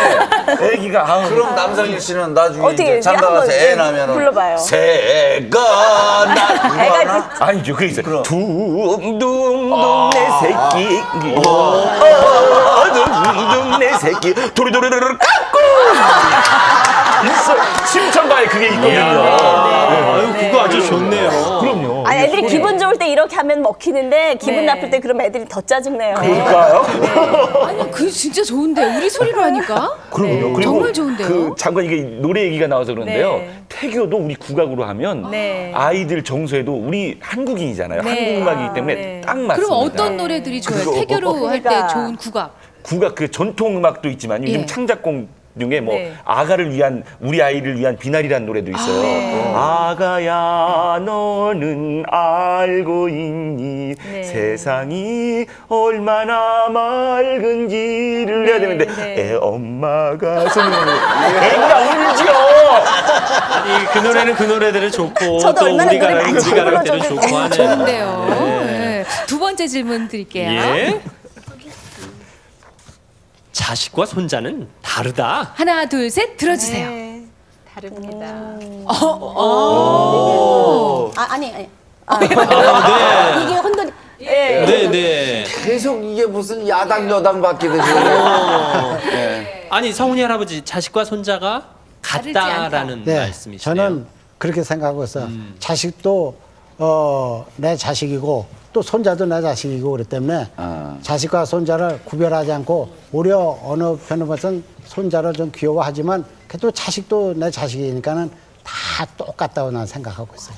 애기가 아우. 그럼 남상일 씨는 나중에 어떻게 이제 장가 가서 한번 애 낳으면 불러봐요. 새가 나 이거 애가 하나? 아니죠. 그게 있어요. 그럼. 둥둥둥 내 새끼. 둥둥둥 내 새끼. 도리도리도리 깎고. 있어. 심청가에 그게 있거든요. 아유, 그거 아주 좋네요. 그럼요. 아니, 애들이 기분 좋을 때 이렇게 하면 먹히는데 기분 네. 나쁠 때 그러면 애들이 더 짜증내요. 그럴까요? 아니, 그 진짜 좋은데 우리 소리로 하니까. 그럼요. 그리고 정말 좋은데요? 그 잠깐 이게 노래 얘기가 나와서 그런데요. 네. 태교도 우리 국악으로 하면 네. 아이들 정서에도 우리 한국인이잖아요. 네. 한국음악이기 때문에 네. 딱 맞습니다. 그럼 어떤 노래들이 좋아요? 태교로 할 때 그러니까. 좋은 국악. 국악 그 전통 음악도 있지만 요즘 예. 창작곡 중에 뭐 네. 아가를 위한 우리 아이를 위한 비나리라는 노래도 있어요. 네. 아가야 너는 알고 있니 네. 세상이 얼마나 맑은지를 해야 되는데 네. 애 엄마가 손을 애가 울죠. 아니, 그 노래는 그 노래대로 좋고 저도 또 얼마나 우리가 노래 할 많이 잘 우리가 할 때로 불러줬는데. 좋고 하네요. 좋은데요. 네. 두 번째 질문 드릴게요. 예. 자식과 손자는 다르다. 하나, 둘, 셋 들어주세요. 네. 다릅니다. 아니. 네. 이게 혼돈이. 네, 네. 계속 이게 무슨 야당 여당 바뀌듯이. 아니, 성훈이 할아버지 자식과 손자가 다르지 않다. 같다라는 네, 말씀이시네요. 저는 그렇게 생각하고 있어요. 자식도 내 자식이고 또 손자도 내 자식이고 그렇기 때문에 자식과 손자를 구별하지 않고 오히려 어느 편을 봐선 손자를 좀 귀여워하지만 그래도 자식도 내 자식이니까는 다 똑같다고 난 생각하고 있어요.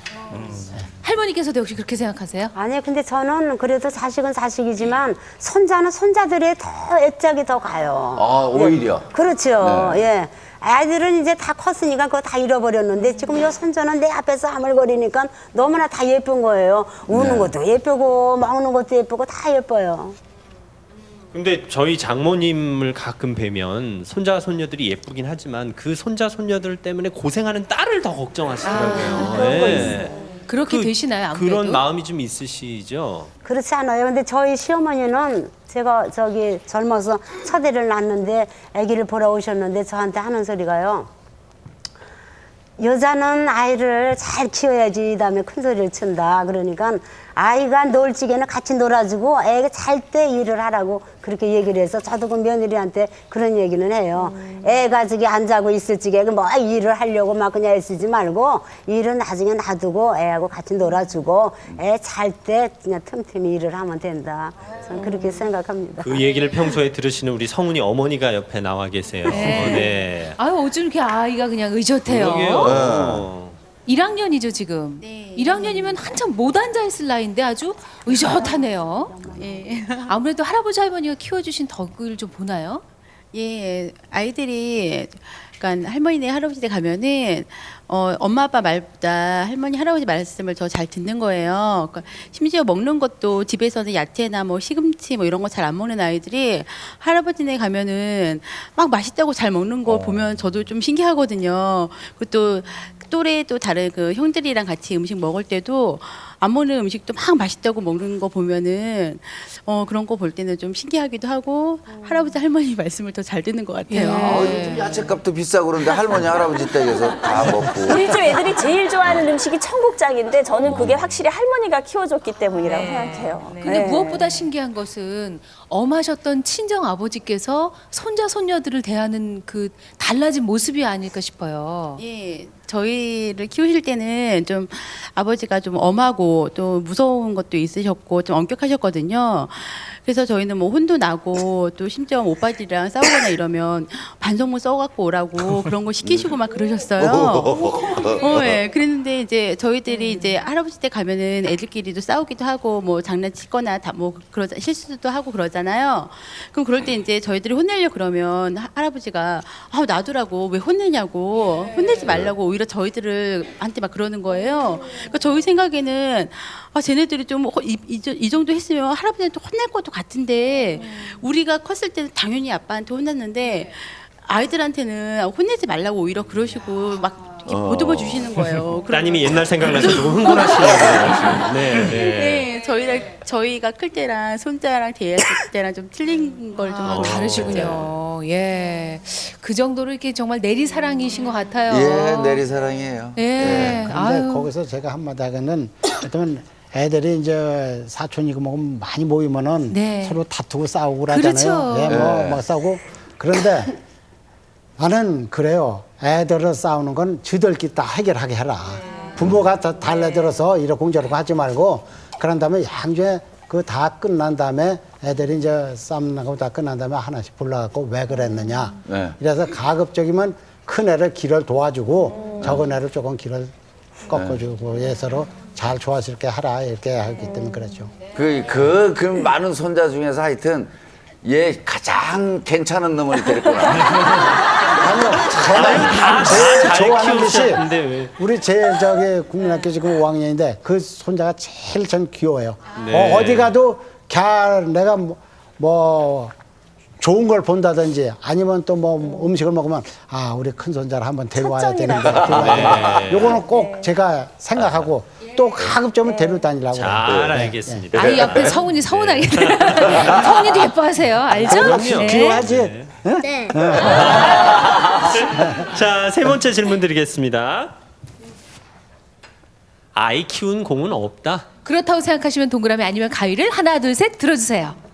할머니께서도 역시 그렇게 생각하세요? 아니 근데 저는 그래도 자식은 자식이지만 손자는 손자들이 더 애착이 더 가요. 아, 오히려. 그렇죠. 예. 아이들은 이제 다 컸으니까 그거 다 잃어버렸는데 지금 요 손자는 내 앞에서 아물거리니까 너무나 다 예쁜 거예요. 우는 것도 예쁘고 먹는 것도 예쁘고 다 예뻐요. 근데 저희 장모님을 가끔 뵈면 손자 손녀들이 예쁘긴 하지만 그 손자 손녀들 때문에 고생하는 딸을 더 걱정하시더라고요. 그런 거 네. 그렇게 되시나요? 아무래도? 그런 마음이 좀 있으시죠? 그렇지 않아요. 근데 저희 시어머니는 제가 저기 젊어서 첫애를 낳았는데 아기를 보러 오셨는데 저한테 하는 소리가요. 여자는 아이를 잘 키워야지 다음에 큰 소리를 친다. 그러니까 아이가 놀 적에는 같이 놀아주고 애가 잘 때 일을 하라고 그렇게 얘기를 해서 저도 그 며느리한테 그런 얘기는 해요. 애가 저기 안 자고 있을 적에 뭐 일을 하려고 막 그냥 애쓰지 말고 일은 나중에 놔두고 애하고 같이 놀아주고 애 잘 때 그냥 틈틈이 일을 하면 된다. 저는 그렇게 생각합니다. 그 얘기를 평소에 들으시는 우리 성훈이 어머니가 옆에 나와 계세요. 네. 아유 어쩜 이렇게 아이가 그냥 의젓해요. 그러게요. 1학년이죠 지금. 1학년이면 한참 못 앉아 있을 나이인데 아주 의젓하네요. 예. 아무래도 할아버지 할머니가 키워주신 덕을 좀 보나요? 예, 아이들이 그러니까 할머니네 할아버지네 가면은 엄마 아빠 말보다 할머니 할아버지 말씀을 더 잘 듣는 거예요. 그러니까 심지어 먹는 것도 집에서는 야채나 뭐 시금치 뭐 이런 거 잘 안 먹는 아이들이 할아버지네 가면은 막 맛있다고 잘 먹는 거 보면 저도 좀 신기하거든요. 그것도 또래 또 다른 그 형들이랑 같이 음식 먹을 때도 안 먹는 음식도 막 맛있다고 먹는 거 보면은 그런 거 볼 때는 좀 신기하기도 하고 할아버지 할머니 말씀을 더 잘 듣는 것 같아요. 요즘 야채값도 비싸고 그런데 할머니 할아버지 댁에서 다 먹고. 우리 집 애들이 제일 좋아하는 음식이 청국장인데 저는 그게 확실히 할머니가 키워줬기 때문이라고 생각해요. 근데 네. 무엇보다 신기한 것은 엄하셨던 친정 아버지께서 손자 손녀들을 대하는 그 달라진 모습이 아닐까 싶어요. 예, 저희를 키우실 때는 좀 아버지가 좀 엄하고 또 무서운 것도 있으셨고 좀 엄격하셨거든요. 그래서 저희는 뭐 혼도 나고 또 심지어 오빠들이랑 싸우거나 이러면 반성문 써갖고 오라고 그런 거 시키시고 막 그러셨어요. 예, 그랬는데 이제 저희들이 이제 할아버지 때 가면은 애들끼리도 싸우기도 하고 뭐 장난치거나 다 뭐 그러자 실수도 하고 그러잖아요. 그럼 그럴 때 이제 저희들이 혼내려 그러면 할아버지가 놔두라고 왜 혼내냐고 혼내지 말라고 오히려 저희들한테 막 그러는 거예요. 그러니까 저희 생각에는 쟤네들이 좀 이 정도 했으면 할아버지한테 혼낼 것도 같은데 우리가 컸을 때는 당연히 아빠한테 혼났는데 아이들한테는 혼내지 말라고 오히려 그러시고 막 이렇게 보듬어 주시는 거예요. 따님이 옛날 생각나서 조금 흥분하시네요. 네, 네. 네, 저희가 클 때랑 손자랑 대했을 때랑 좀 틀린 걸 좀 다르시군요. 예, 그 정도로 이렇게 정말 내리사랑이신 것 같아요. 예, 내리사랑이에요. 예, 근데 아유. 거기서 제가 한마디 하기는 어쩌면 애들이 이제 사촌이고 뭐 많이 모이면은 네. 서로 다투고 싸우고 그러잖아요. 그렇죠. 예, 막 싸우고 그런데 나는 그래요. 애들을 싸우는 건 지들끼리 다 해결하게 해라. 부모가 다 달래들어서 이러고 저러고 하지 말고 그런 다음에 양주에 그 다 끝난 다음에 애들이 이제 싸움 나고 다 끝난 다음에 하나씩 불러갖고 왜 그랬느냐. 네. 이래서 가급적이면 큰 애를 길을 도와주고 적은 애를 조금 길을 꺾어주고 서로 잘 조화스럽게 하라 이렇게 하기 때문에 그렇죠. 그 많은 손자 중에서 하여튼 얘 가장 괜찮은 놈을 데렸구나. 아니요, 다 제일 잘 좋아하는 것이 키우셨는데 왜? 우리 제일 저기 국민학교 지금 5학년인데 그 손자가 제일 전 귀여워요. 네. 어디 가도 내가 뭐 좋은 걸 본다든지 아니면 또 뭐 음식을 먹으면 우리 큰 손자를 한번 데려와야 되는데 네. 요거는 꼭 제가 생각하고 또 가급적이면 데리고 다니려고 잘 그래요. 알겠습니다. 아이 옆에 성훈이 서운하겠네. 성훈이도 예뻐하세요. 알죠? 그럼요. 귀여워하지? 네. 자, 세 번째 질문 드리겠습니다. 아이 키운 공은 없다. 그렇다고 생각하시면 동그라미 아니면 가위를 하나 둘 셋 들어주세요.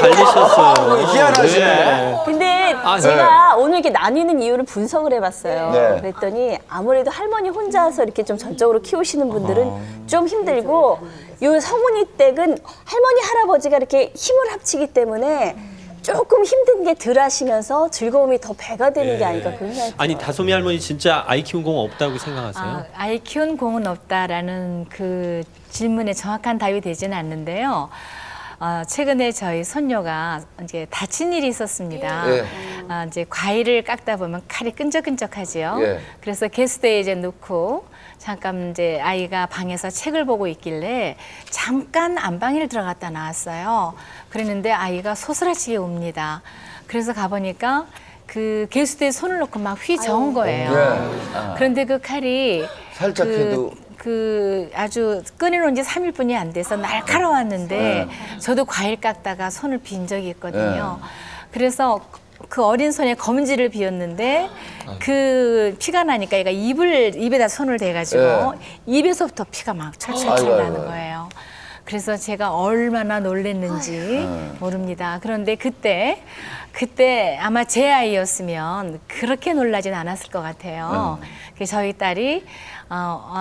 달리셨어요. 희한하시네. 근데 아, 제가 오늘 이렇게 나뉘는 이유를 분석을 해봤어요. 네. 그랬더니 아무래도 할머니 혼자서 이렇게 좀 전적으로 키우시는 분들은 좀 힘들고 요 성훈이 댁은 할머니 할아버지가 이렇게 힘을 합치기 때문에 조금 힘든 게 덜 하시면서 즐거움이 더 배가 되는 게 아닐까 그런 생각이 아니 들어요. 다솜이 할머니 진짜 아이 키운 공 없다고 생각하세요? 아이 키운 공은 없다라는 그 질문에 정확한 답이 되지는 않는데요. 최근에 저희 손녀가 이제 다친 일이 있었습니다. 예. 이제 과일을 깎다 보면 칼이 끈적끈적하지요. 예. 그래서 개수대에 이제 넣고 잠깐 이제 아이가 방에서 책을 보고 있길래 잠깐 안방에 들어갔다 나왔어요. 그랬는데 아이가 소스라치게 웁니다. 그래서 가보니까 그 개수대에 손을 놓고 막 휘저은 거예요. 그런데 그 칼이 살짝 해도 그 아주 꺼내놓은 지 3일뿐이 안 돼서 날카로웠는데 저도 과일 깎다가 손을 빈 적이 있거든요. 그래서 그 어린 손에 검지를 비웠는데 그 피가 나니까 얘가 입에다 손을 대가지고 입에서부터 피가 막 철철철 나는 거예요. 그래서 제가 얼마나 놀랬는지 모릅니다. 그런데 그때 아마 제 아이였으면 그렇게 놀라진 않았을 것 같아요. 그래서 저희 딸이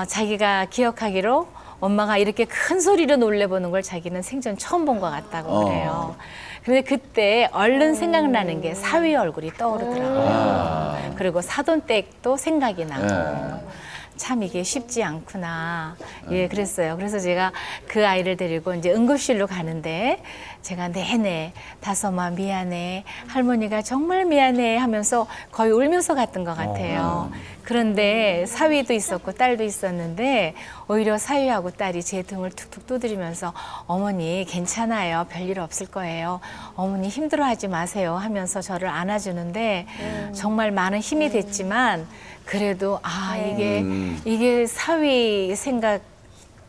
자기가 기억하기로 엄마가 이렇게 큰 소리로 놀래보는 걸 자기는 생전 처음 본 것 같다고 그래요. 근데 그때 얼른 생각나는 게 사위 얼굴이 떠오르더라고요. 그리고 사돈댁도 생각이 나고. 참 이게 쉽지 않구나. 예, 그랬어요. 그래서 제가 그 아이를 데리고 이제 응급실로 가는데 제가 내내 다솜아 미안해, 할머니가 정말 미안해 하면서 거의 울면서 갔던 것 같아요. 그런데 사위도 있었고 딸도 있었는데 오히려 사위하고 딸이 제 등을 툭툭 두드리면서 어머니 괜찮아요. 별일 없을 거예요. 어머니 힘들어하지 마세요 하면서 저를 안아주는데 정말 많은 힘이 됐지만 그래도 이게 사위 생각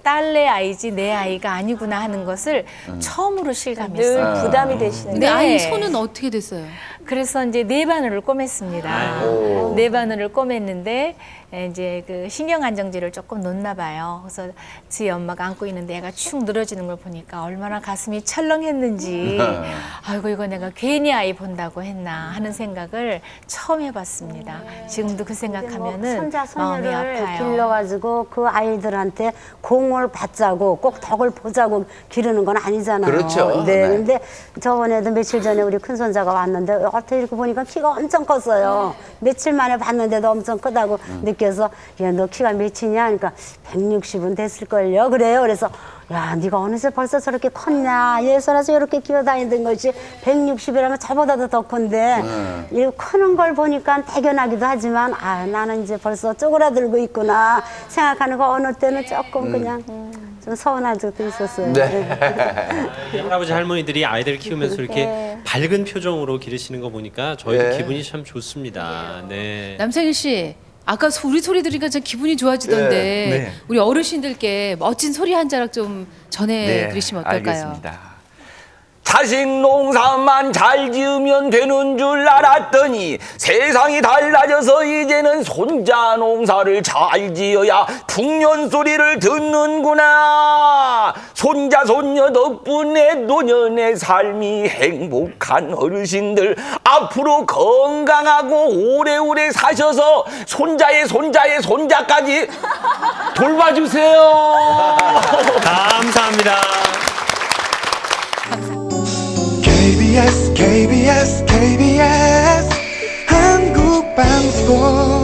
딸내 아이지 내 아이가 아니구나 하는 것을 처음으로 실감했어요. 늘 부담이 되시는. 근데 아이 손은 어떻게 됐어요? 그래서 이제 네 바늘을 꿰맸습니다. 네 바늘을 꿰맸는데 이제 그 신경 안정제를 조금 놓나 봐요. 그래서 지 엄마가 안고 있는데 애가 축 늘어지는 걸 보니까 얼마나 가슴이 철렁했는지 아이고 이거 내가 괜히 아이 본다고 했나 하는 생각을 처음 해봤습니다. 지금도 그 생각하면은 손자 마음이 손녀를 아파요. 길러가지고 그 아이들한테 공을 받자고 꼭 덕을 보자고 기르는 건 아니잖아요. 그렇죠. 네. 네. 근데 저번에도 며칠 전에 우리 큰 손자가 왔는데 어떻게 이렇게 보니까 키가 엄청 컸어요. 며칠 만에 봤는데도 엄청 크다고 느껴서 야, 너 키가 몇이냐? 그러니까 160은 됐을걸요. 그래요. 그래서 야, 네가 어느새 벌써 저렇게 컸냐? 예선에서 이렇게 기어다니던 것이 160이라면 저보다도 더 큰데 이 크는 걸 보니까 대견하기도 하지만 아, 나는 이제 벌써 쪼그라들고 있구나 생각하는 거 어느 때는 조금 그냥 좀 서운한 적도 있었어요. 할아버지 할머니들이 아이들을 키우면서 이렇게 밝은 표정으로 기르시는 거 보니까 저희도 기분이 참 좋습니다. 네. 남창희 씨, 아까 우리 소리 들으니까 참 기분이 좋아지던데 네. 우리 어르신들께 멋진 소리 한 자락 좀 전해드리시면 어떨까요? 알겠습니다. 자식 농사만 잘 지으면 되는 줄 알았더니 세상이 달라져서 이제는 손자 농사를 잘 지어야 풍년 소리를 듣는구나. 손자 손녀 덕분에 노년의 삶이 행복한 어르신들 앞으로 건강하고 오래오래 사셔서 손자의 손자까지 돌봐주세요. 감사합니다. KBS 한국방송